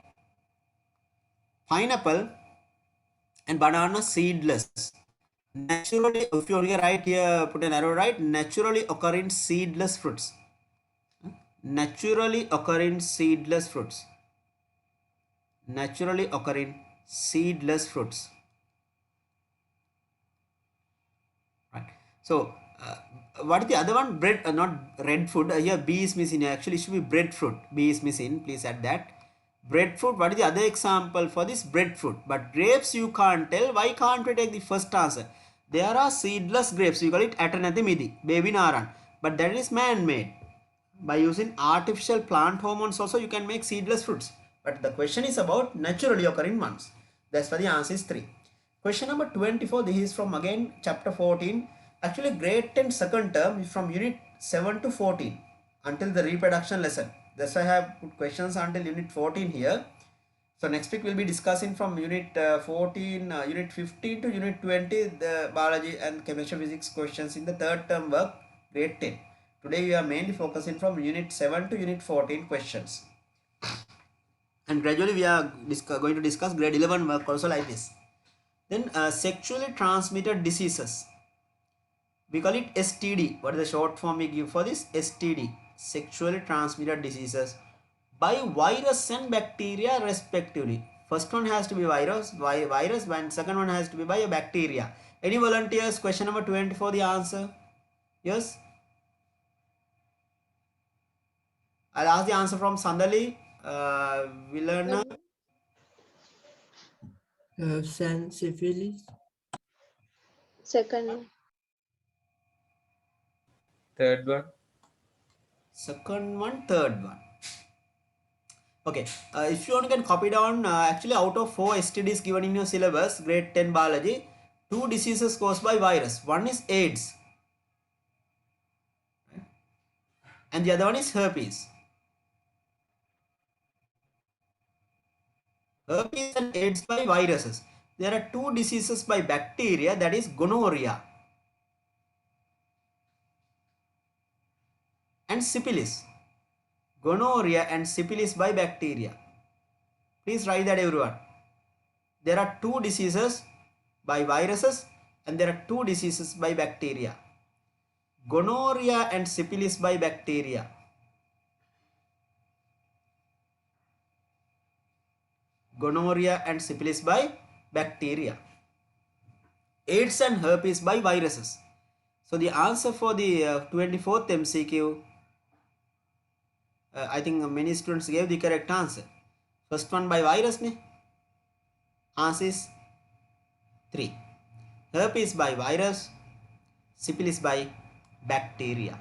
pineapple and banana seedless. Naturally, if you only write here, put an arrow right. Naturally occurring seedless fruits. Naturally occurring seedless fruits. Naturally occurring seedless fruits. Right. So what is the other one? Bread, not red food. Here B is missing. Actually, it should be breadfruit. B is missing. Please add that. Breadfruit. What is the other example for this? Breadfruit. But grapes you can't tell. Why can't we take the first answer? There are seedless grapes. We call it Atanathimidi, baby naran. But that is man-made. By using artificial plant hormones also you can make seedless fruits. But the question is about naturally occurring ones. That's why the answer is 3. Question number 24. This is from again chapter 14. Actually grade 10 second term is from unit 7 to 14 until the reproduction lesson. That's why I have put questions until unit 14 here. So next week we'll be discussing from unit 14, unit 15 to unit 20 the biology and chemistry physics questions in the third term work grade 10. Today we are mainly focusing from unit 7 to unit 14 questions. And gradually we are going to discuss grade 11 work also like this. Then sexually transmitted diseases. We call it STD. What is the short form we give for this? STD. Sexually transmitted diseases by virus and bacteria respectively. First one has to be virus, and second one has to be by a bacteria. Any volunteers? Question number 24 the answer? Yes? I'll ask the answer from Sandali, Vilana. Syphilis. Second one. Third one. Second one, third one. Okay, if you want, you can copy down. Actually, out of 4 STDs given in your syllabus, grade 10 biology, 2 diseases caused by virus. One is AIDS, and the other one is herpes. Herpes and AIDS by viruses. There are 2 diseases by bacteria, that is gonorrhea and syphilis. Gonorrhea and syphilis by bacteria. Please write that, everyone. There are 2 diseases by viruses and there are 2 diseases by bacteria. Gonorrhea and syphilis by bacteria. Gonorrhea and syphilis by bacteria. AIDS and herpes by viruses. So the answer for the 24th MCQ, I think many students gave the correct answer. First one by virus ne? Answer is 3. Herpes by virus, syphilis by bacteria.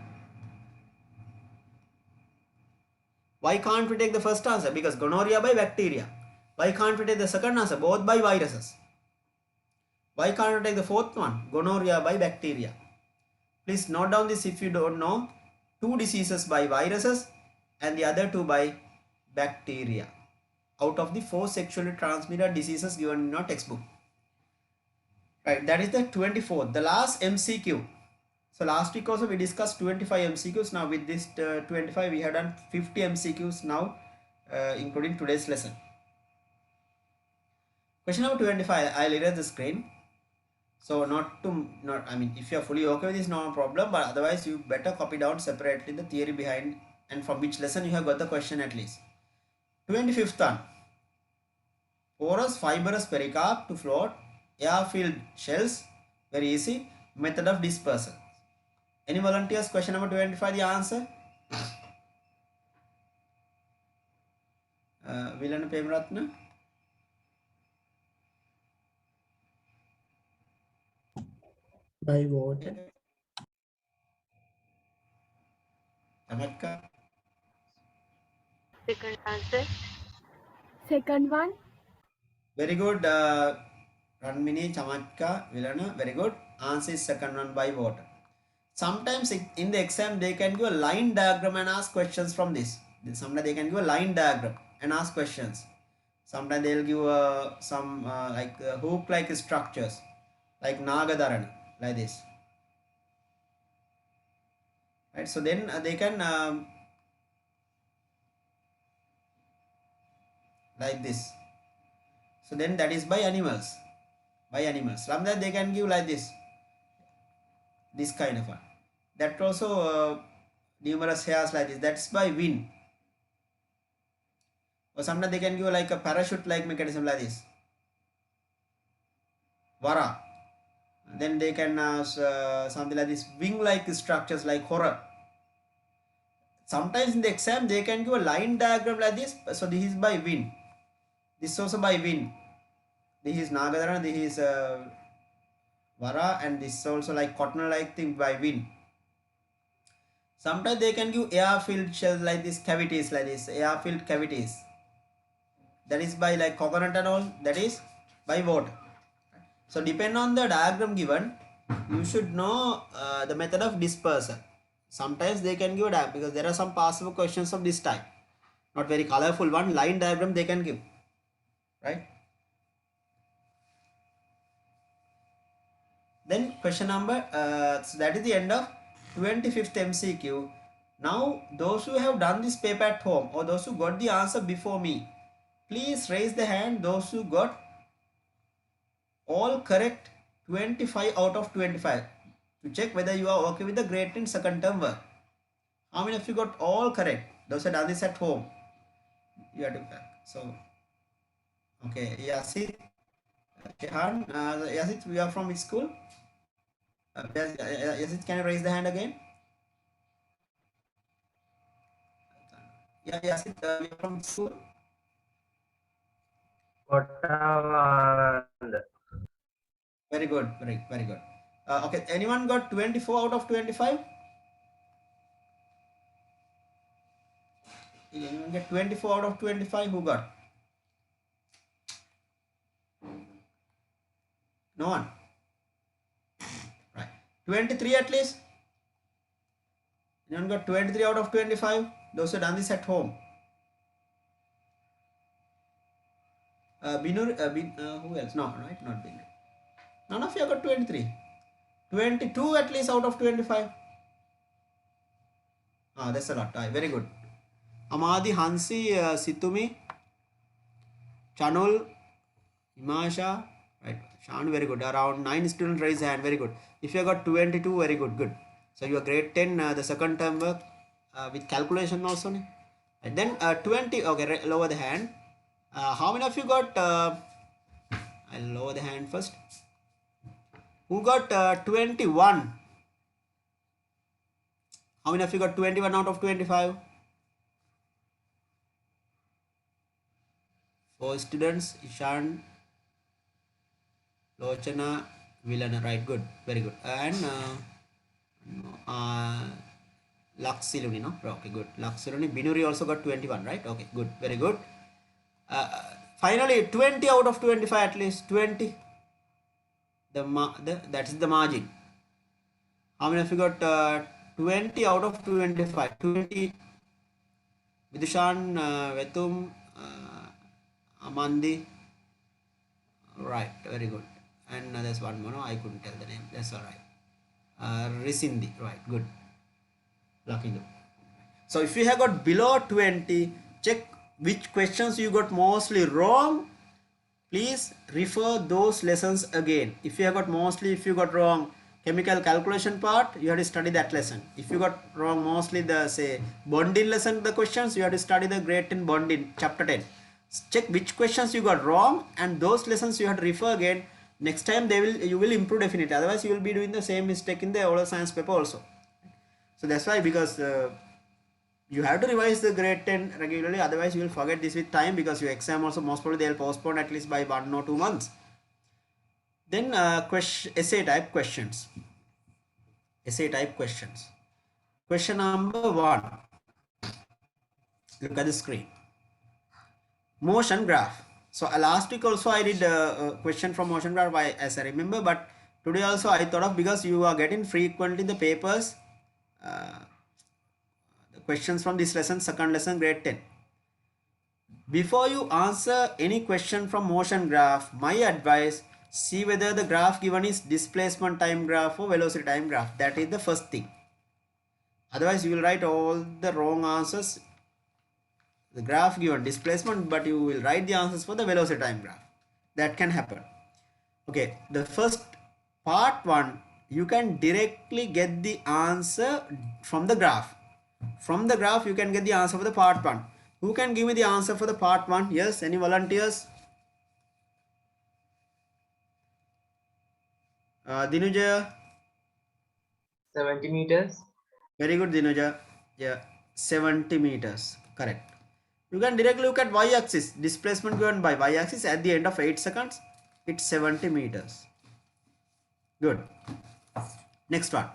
Why can't we take the first answer? Because gonorrhea by bacteria. Why can't we take the second answer? Both by viruses. Why can't we take the fourth one? Gonorrhea by bacteria. Please note down this if you don't know. 2 diseases by viruses and the other 2 by bacteria. Out of the 4 sexually transmitted diseases given in your textbook. Right, that is the 24th. The last MCQ. So last week also we discussed 25 MCQs. Now with this 25 we have done 50 MCQs now, including today's lesson. Question number 25. I'll erase the screen. So if you are fully okay with this, no problem, but otherwise you better copy down separately the theory behind and from which lesson you have got the question at least. 25th one. Porous fibrous pericarp to float, air-filled shells, very easy, method of dispersal. Any volunteers? Question number 25, the answer? Vilana Pemratna? By water. Chamatka? Second answer. Second one. Very good. Ranmini, Chamatka, Vilana, very good. Answer is second one, by water. Sometimes in the exam they can give a line diagram and ask questions from this. Sometimes they can give a line diagram and ask questions. Sometimes they will give some hook like structures like Nagadarana, like this. Right, so then they can like this. So then that is by animals. Sometimes they can give like this kind of one. That also numerous hairs like this. That's by wind. Or sometimes they can give like a parachute like mechanism like this. Vara. Then they can something like this wing like structures like horror. Sometimes in the exam they can give a line diagram like this. So this is by wind. This is also by wind. This is Nagadharana, this is Vara, and this is also like cotton like thing by wind. Sometimes they can give air-filled shells like this, cavities like this, air-filled cavities. That is by like coconut and all, that is by water. So depend on the diagram given, you should know the method of dispersal. Sometimes they can give a diagram because there are some possible questions of this type. Not very colorful one, line diagram they can give. Right? Then question number, so that is the end of 25th MCQ. Now those who have done this paper at home or those who got the answer before me, please raise the hand. Those who got all correct 25 out of 25 to check whether you are okay with the grade 10 second term work. How many of you got all correct? Those who have done this at home, you have to back. So okay, Yasit, Shehan, Yasit, we are from which school? Yasit, can you raise the hand again? Yeah, Yasit, we are from which school? Very good, very good. Okay, anyone got 24 out of 25? Anyone get 24 out of 25? Who got? No one. Right. 23 at least. Anyone got 23 out of 25? Those who done this at home. Binur, who else? No, right? Not Binur. None of you got 23. 22 at least out of 25. That's a lot. Very good. Amadi, Hansi, Situmi, Chanul, Imasha, right? Shan, very good. Around 9 students raise hand. Very good. If you got 22, very good. Good. So you are grade 10, the second term work with calculation also. And then 20. Okay, lower the hand. How many of you got? I'll lower the hand first. Who got 21? How many of you got 21 out of 25? 4 students. Ishan, Lochana, Vilana. Right, good. Very good. And Laksiluni, no? Okay, good. Laksiluni. Binuri also got 21, right? Okay, good. Very good. Finally, 20 out of 25 at least. 20. That is the margin. How many of you got 20 out of 25? 20. Vidushan, Vetum, Amandi. Right, very good. And there's one more. No, I couldn't tell the name. That's all right. Risindi. Right, good. Lucky. So if you have got below 20, check which questions you got mostly wrong. Please refer those lessons again. If you have got mostly, if you got wrong chemical calculation part, you have to study that lesson. If you got wrong mostly the say bonding lesson, the questions, you have to study the grade 10 bonding chapter 10. Check which questions you got wrong and those lessons you have to refer again. Next time you will improve definitely. Otherwise you will be doing the same mistake in the oral science paper also. So that's why, because you have to revise the grade 10 regularly, otherwise you will forget this with time, because your exam also most probably they will postpone at least by 1 or 2 months. Then essay type questions. Essay type questions. Question number 1. Look at the screen. Motion graph. So last week also I did a question from motion graph as I remember, but today also I thought of, because you are getting frequently the papers, the questions from this lesson, second lesson, grade 10. Before you answer any question from motion graph, my advice, see whether the graph given is displacement time graph or velocity time graph. That is the first thing. Otherwise you will write all the wrong answers. The graph given displacement, but you will write the answers for the velocity time graph. That can happen. Okay, the first part 1, you can directly get the answer from the graph. From the graph you can get the answer for the part 1. Who can give me the answer for the part 1? Yes, any volunteers? Dinuja. 70 meters. Very good, Dinuja. Yeah, 70 meters. Correct. You can directly look at y-axis. Displacement given by y-axis at the end of 8 seconds. It's 70 meters. Good. Next one.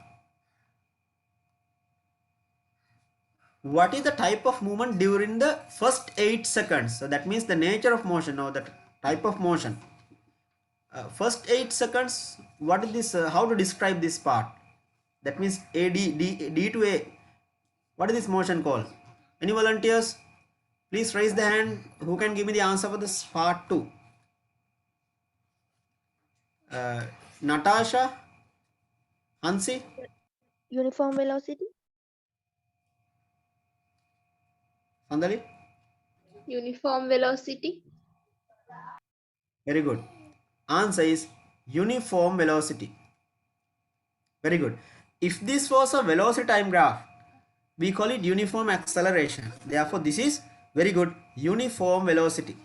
What is the type of movement during the first 8 seconds? So that means the nature of motion, or the type of motion. First 8 seconds, what is this? How to describe this part? That means D to A. What is this motion called? Any volunteers? Please raise the hand. Who can give me the answer for this part 2? Natasha? Hansi? Uniform velocity. Sandali? Uniform velocity. Very good. Answer is uniform velocity. Very good. If this was a velocity time graph, we call it uniform acceleration. Therefore, this is very good, uniform velocity.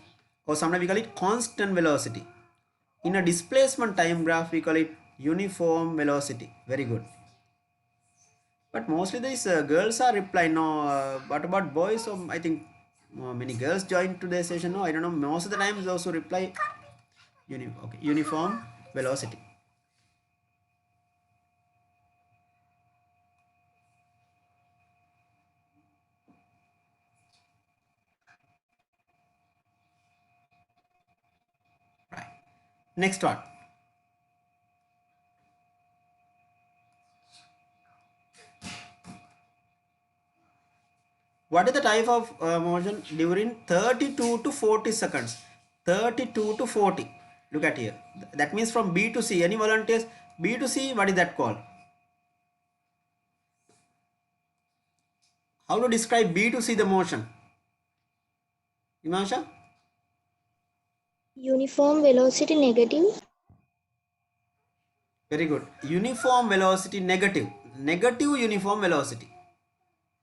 Or sometimes we call it constant velocity. In a displacement time graph, we call it uniform velocity. Very good. But mostly these girls are replying. No, what about boys? So I think many girls joined today's session. No, I don't know. Most of the times those who reply uniform velocity. Next one. What is the type of motion during 32 to 40 seconds? 32 to 40. Look at here. That means from B to C. Any volunteers? B to C, what is that called? How to describe B to C the motion? Imansha? Uniform velocity negative. Very good. Uniform velocity negative. Negative uniform velocity.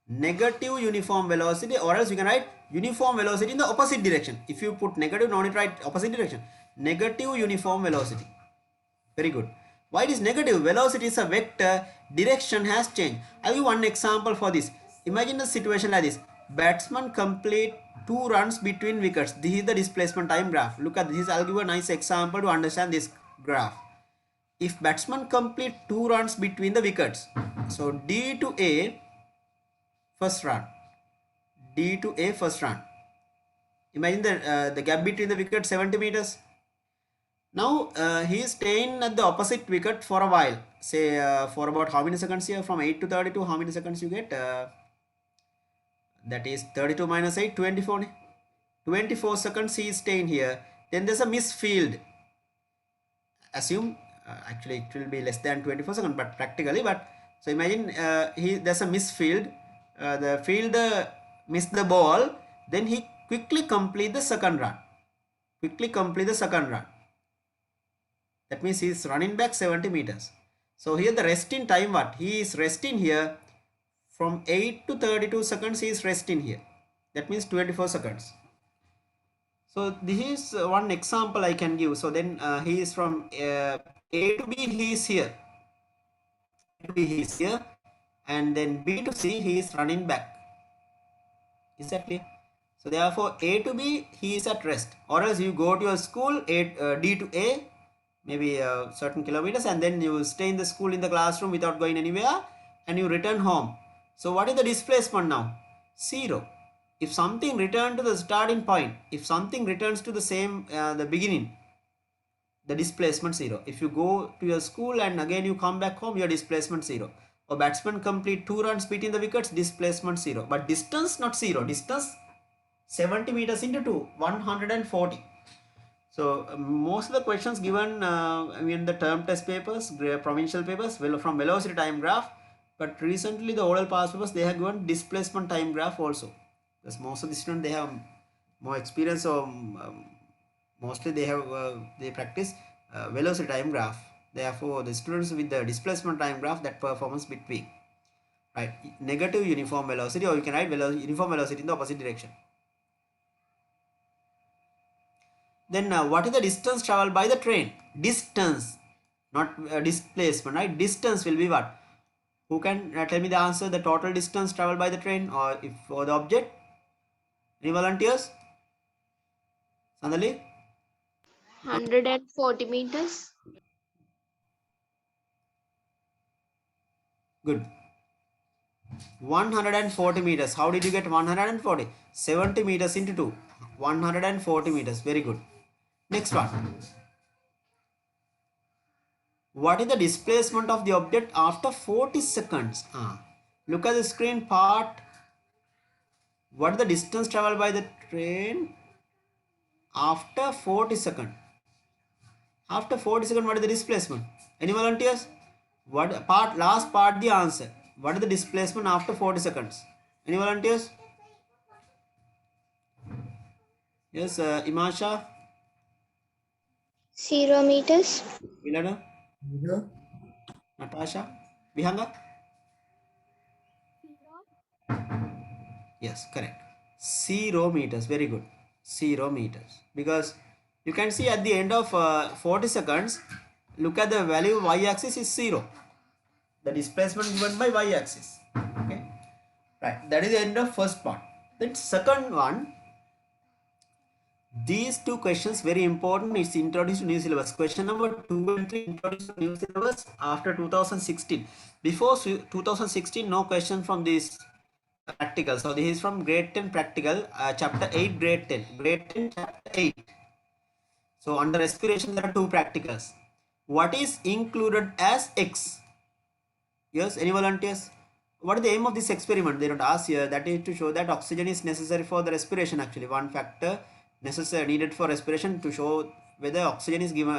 Negative uniform velocity, or else you can write uniform velocity in the opposite direction. If you put negative, no need to write opposite direction. Negative uniform velocity. Very good. Why it is negative? Velocity is a vector, direction has changed. I'll give one example for this. Imagine a situation like this. Batsman complete 2 runs between wickets. This is the displacement time graph. Look at this. I'll give a nice example to understand this graph. If batsman complete 2 runs between the wickets, so D to A first run, D to A first run. Imagine the gap between the wickets 70 meters. Now he is staying at the opposite wicket for a while. Say for about how many seconds here? From 8 to 32, how many seconds you get? That is 32 minus 8, 24. 24 seconds he is staying here. Then there's a misfield. Assume actually it will be less than 24 seconds, but practically. But so imagine there's a misfield. The fielder missed the ball. Then he quickly complete the second run. Quickly complete the second run. That means he is running back 70 meters. So here the resting time, what? He is resting here from 8 to 32 seconds. He is resting here. That means 24 seconds. So this is one example I can give. So then he is from A to B, he is here. A to B, he is here. And then B to C, he is running back. Is that clear? So therefore A to B, he is at rest. Or else you go to your school, D to A, maybe certain kilometers, and then you stay in the school in the classroom without going anywhere, and you return home. So what is the displacement now? 0. If something returns to the starting point, if something returns to the same the beginning, the displacement 0. If you go to your school and again you come back home, your displacement 0. Or batsman complete 2 runs between the wickets, displacement 0. But distance not 0. Distance 70 meters into 2, 140. So most of the questions given in the term test papers, provincial papers, from velocity time graph. But recently the oral past papers, they have given displacement time graph also. Because most of the students, they have more experience, or mostly they have they practice velocity time graph. Therefore the students with the displacement time graph, that performance bit weak. Right, negative uniform velocity, or you can write uniform velocity in the opposite direction. Then what is the distance traveled by the train? Distance, not displacement, right? Distance will be what? Who can tell me the answer? The total distance traveled by the train, or if for the object? Any volunteers? Sandali? 140 meters. Good. 140 meters. How did you get 140? 70 meters into 2. 140 meters. Very good. Next one. What is the displacement of the object after 40 seconds? Look at the screen part. What is the distance traveled by the train after 40 seconds? After 40 seconds, what is the displacement? Any volunteers? What part? Last part, the answer. What is the displacement after 40 seconds? Any volunteers? Yes, Imasha? 0 meters. Milana? 0. Natasha? Vihanga? Yes, correct. 0 meters. Very good. 0 meters. Because you can see at the end of 40 seconds, look at the value of y-axis is 0. The displacement given by y-axis. Okay. Right. That is the end of first part. Then second one. These two questions very important. It's introduced to new syllabus. Question number 2 and 3 introduced to new syllabus after 2016. Before 2016, no question from this practical. So this is from grade 10 practical, chapter 8, grade 10. Grade 10, chapter 8. So under respiration, there are two practicals. What is included as X? Yes, any volunteers? What is the aim of this experiment? They don't ask here. That is to show that oxygen is necessary for the respiration. Actually, one factor necessary needed for respiration to show whether oxygen is given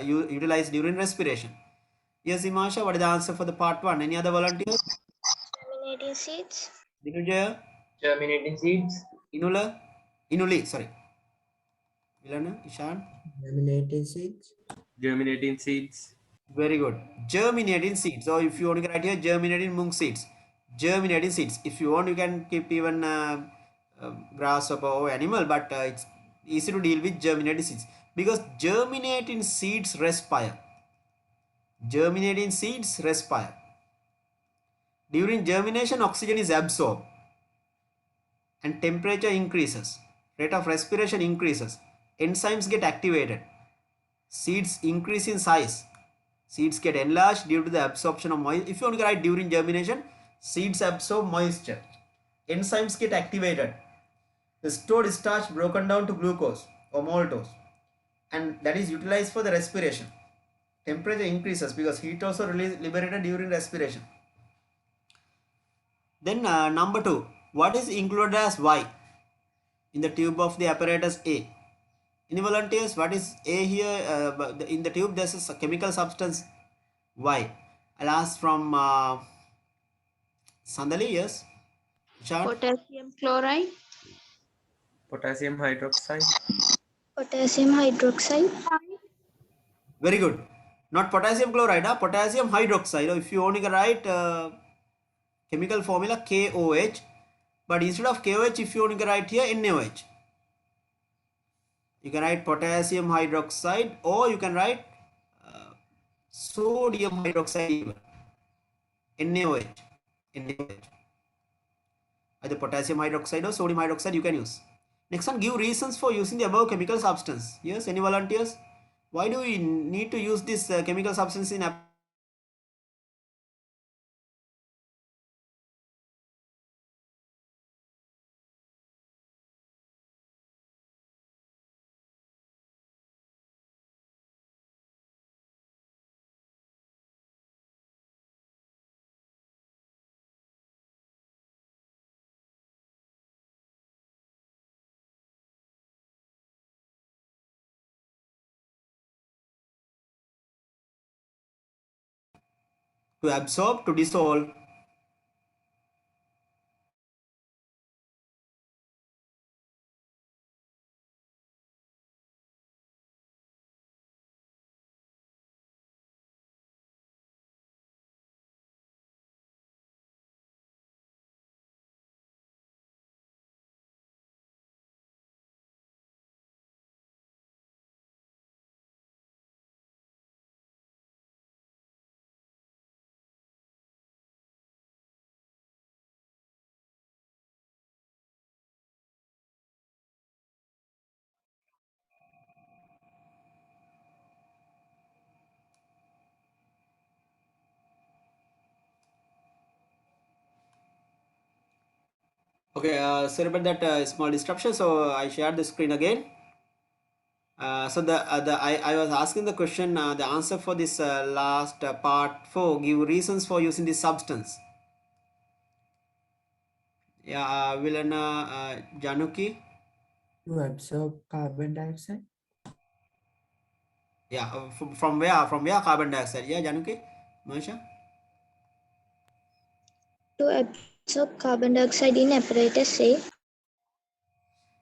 utilized during respiration. Yes, Imasha, what is the answer for the part one? Any other volunteers? Germinating seeds. Dinujaya, Germinating seeds. Inula, Inuli, sorry. Ilana, Ishan. Germinating seeds. Germinating seeds. Very good. Germinating seeds. So if you want to write here, germinating mung seeds. Germinating seeds. If you want, you can keep even grasshopper or animal, but it's easy to deal with germinating seeds because germinating seeds respire. Germinating seeds respire. During germination, oxygen is absorbed and temperature increases. Rate of respiration increases. Enzymes get activated. Seeds increase in size. Seeds get enlarged due to the absorption of moisture. If you want to write during germination, seeds absorb moisture. Enzymes get activated. The stored starch broken down to glucose or maltose, and that is utilized for the respiration. Temperature increases because heat also liberated during respiration. Then number 2, what is included as Y in the tube of the apparatus A? Any volunteers? What is A here? In the tube, there's a chemical substance Y. I'll ask from Sandali, yes? Ishan? Potassium chloride. Potassium hydroxide. Potassium hydroxide. Very good. Not potassium chloride, potassium hydroxide. If you only write chemical formula KOH, but instead of KOH, if you only write here NaOH, you can write potassium hydroxide, or you can write sodium hydroxide even. NaOH. NaOH. Either potassium hydroxide or sodium hydroxide you can use. Next one, give reasons for using the above chemical substance. Yes, any volunteers? Why do we need to use this chemical substance in to absorb, to dissolve? Okay, sorry about that small disruption. So I shared the screen again. I was asking the question, the answer for this last part 4, give reasons for using this substance. Yeah, Vilana Januki. To absorb carbon dioxide. Yeah, from where? From where carbon dioxide? Yeah, Januki, Manisha. To absorb carbon dioxide in apparatus A.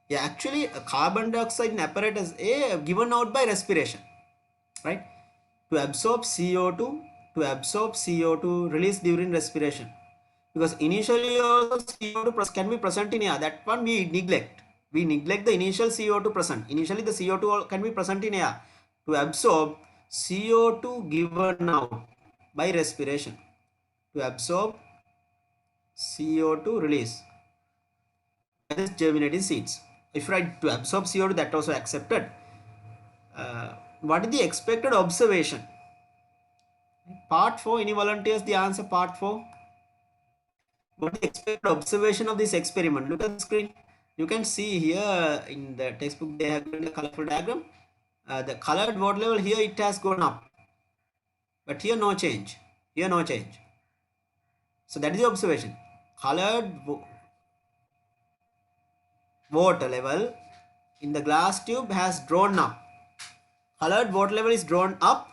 Yeah, actually, carbon dioxide in apparatus A given out by respiration, right? To absorb CO2, released during respiration. Because initially also CO2 can be present in air. That one we neglect. We neglect the initial CO2 present. Initially the CO2 can be present in air. To absorb CO2 given out by respiration. To absorb CO2 release. That is germinating seeds. If I to absorb CO2, that also accepted. What is the expected observation? Part 4, any volunteers the answer part 4? What is the expected observation of this experiment? Look at the screen. You can see here in the textbook they have given a colorful diagram. The colored water level here, it has gone up, but here no change. Here no change. So that is the observation. Colored water level in the glass tube has drawn up. Colored water level is drawn up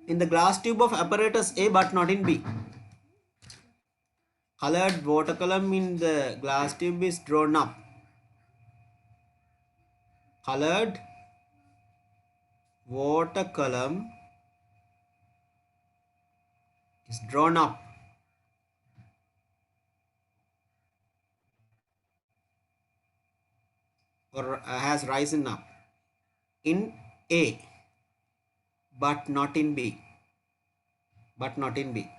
in the glass tube of apparatus A but not in B. Colored water column in the glass tube is drawn up. Colored water column is drawn up. Or has risen up in A but not in B. But not in B.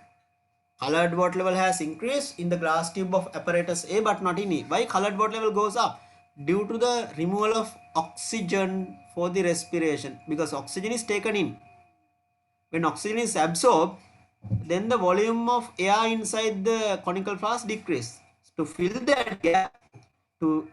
Colored water level has increased in the glass tube of apparatus A but not in E. Why colored water level goes up? Due to the removal of oxygen for the respiration, because oxygen is taken in. When oxygen is absorbed, then the volume of air inside the conical flask decreases. To fill that gap, to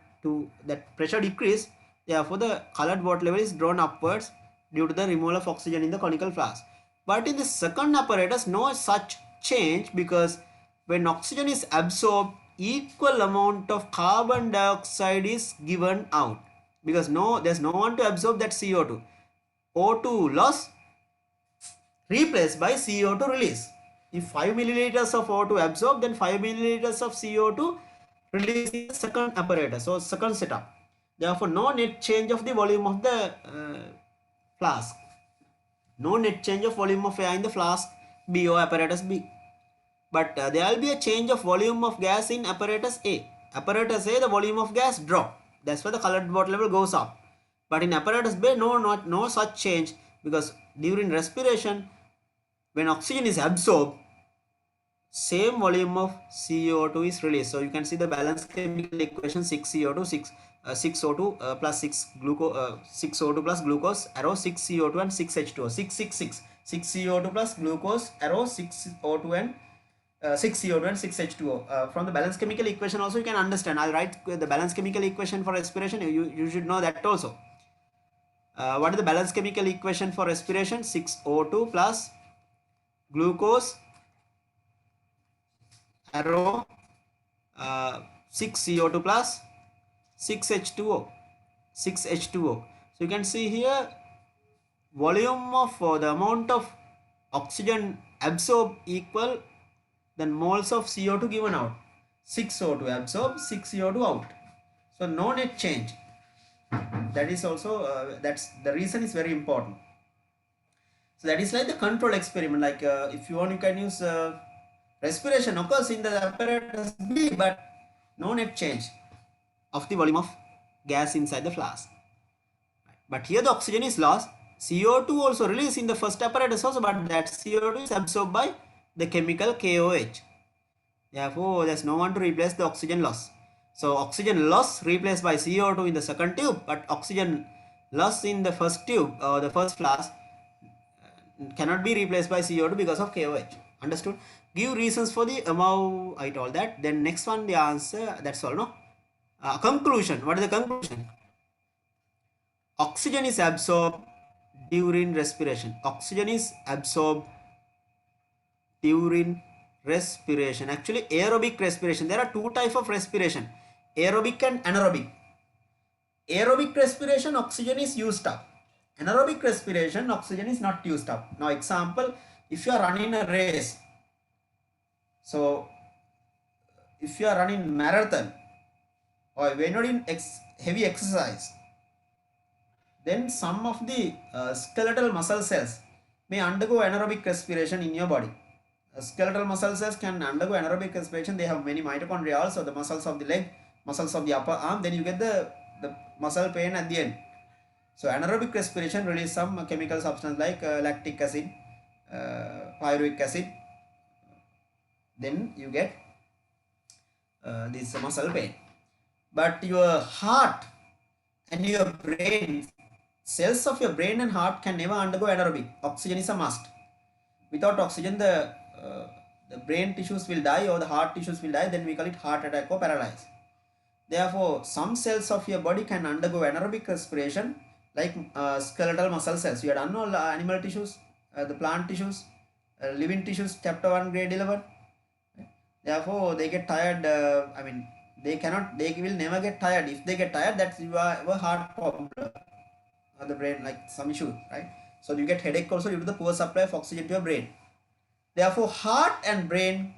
that pressure decrease, therefore the colored water level is drawn upwards due to the removal of oxygen in the conical flask. But in the second apparatus, no such change, because when oxygen is absorbed, equal amount of carbon dioxide is given out, because there's no one to absorb that CO2. O2 loss replaced by CO2 release. If 5 milliliters of O2 absorbed, then 5 milliliters of CO2 release in the second apparatus, so second setup. Therefore, no net change of the volume of the flask. No net change of volume of air in the flask B or apparatus B. But there will be a change of volume of gas in apparatus A. Apparatus A, the volume of gas drop. That's why the colored water level goes up. But in apparatus B, no such change, because during respiration, when oxygen is absorbed, same volume of CO2 is released. So you can see the balance chemical equation: 6CO2, 6O2 plus 6O2 plus glucose arrow 6CO2 and 6H2O, 666, 6CO2 plus glucose arrow 6O2 and 6CO2 and 6H2O. From the balance chemical equation also you can understand. I'll write the balance chemical equation for respiration. You should know that also. What is the balance chemical equation for respiration? 6O2 plus glucose arrow 6CO2 plus 6H2O. So you can see here volume of the amount of oxygen absorbed equal then moles of CO2 given out. 6O2 absorbed, 6CO2 out. So no net change. That is also that's the reason is very important. So that is like the control experiment. Like if you want, you can use respiration occurs in the apparatus B, but no net change of the volume of gas inside the flask. But here the oxygen is lost. CO2 also released in the first apparatus also, but that CO2 is absorbed by the chemical KOH. Therefore, there's no one to replace the oxygen loss. So oxygen loss replaced by CO2 in the second tube, but oxygen loss in the first tube or the first flask cannot be replaced by CO2 because of KOH. Understood? Give reasons for the above. I told that. Then next one, the answer. That's all. No. Conclusion. What is the conclusion? Oxygen is absorbed during respiration. Oxygen is absorbed during respiration. Actually, aerobic respiration. There are two types of respiration: aerobic and anaerobic. Aerobic respiration, oxygen is used up. Anaerobic respiration, oxygen is not used up. Now, example: if you are running a race. So, if you are running marathon or when you are in heavy exercise, then some of the skeletal muscle cells may undergo anaerobic respiration in your body. Skeletal muscle cells can undergo anaerobic respiration. They have many mitochondria also, the muscles of the leg, muscles of the upper arm. Then you get the muscle pain at the end. So anaerobic respiration release some chemical substance like lactic acid, pyruvic acid. Then you get this muscle pain. But your heart and your brain, cells of your brain and heart can never undergo anaerobic. Oxygen is a must. Without oxygen, the brain tissues will die or the heart tissues will die. Then we call it heart attack or paralysis. Therefore, some cells of your body can undergo anaerobic respiration like skeletal muscle cells. You had done all animal tissues, the plant tissues, living tissues, chapter 1, grade 11. Therefore, they get tired. I mean, they will never get tired. If they get tired, that's your heart problem or the brain, like some issue, right? So you get headache also due to the poor supply of oxygen to your brain. Therefore, heart and brain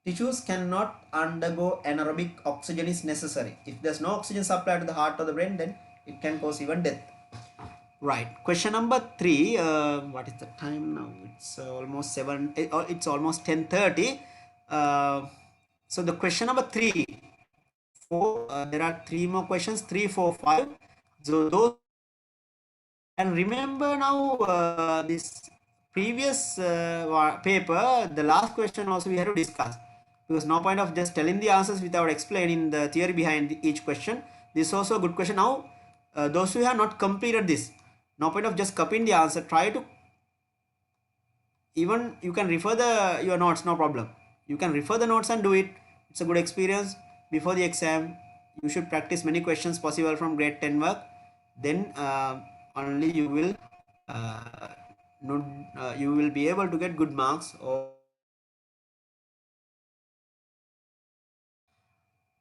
tissues cannot undergo anaerobic. Oxygen is necessary. If there's no oxygen supply to the heart or the brain, then it can cause even death. Right. Question number 3. What is the time now? It's almost 7. It's almost 10:30. So the question number 3. There are 3 more questions. 3, 4, 5. So those. And remember now this previous paper, the last question also we had to discuss, because no point of just telling the answers without explaining the theory behind each question. This is also a good question. Now those who have not completed this, no point of just copying the answer. Try to, even you can refer your notes, no problem. You can refer the notes and do it. It's a good experience. Before the exam, you should practice many questions possible from grade 10 work. Then only you will be able to get good marks.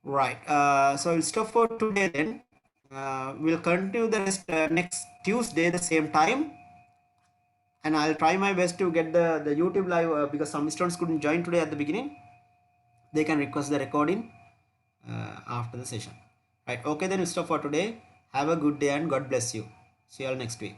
Right. So we'll stop for today then. We'll continue the rest next Tuesday the same time. And I'll try my best to get the YouTube live because some students couldn't join today at the beginning. They can request the recording after the session. Right. Okay, then we'll stop for today. Have a good day and God bless you. See you all next week.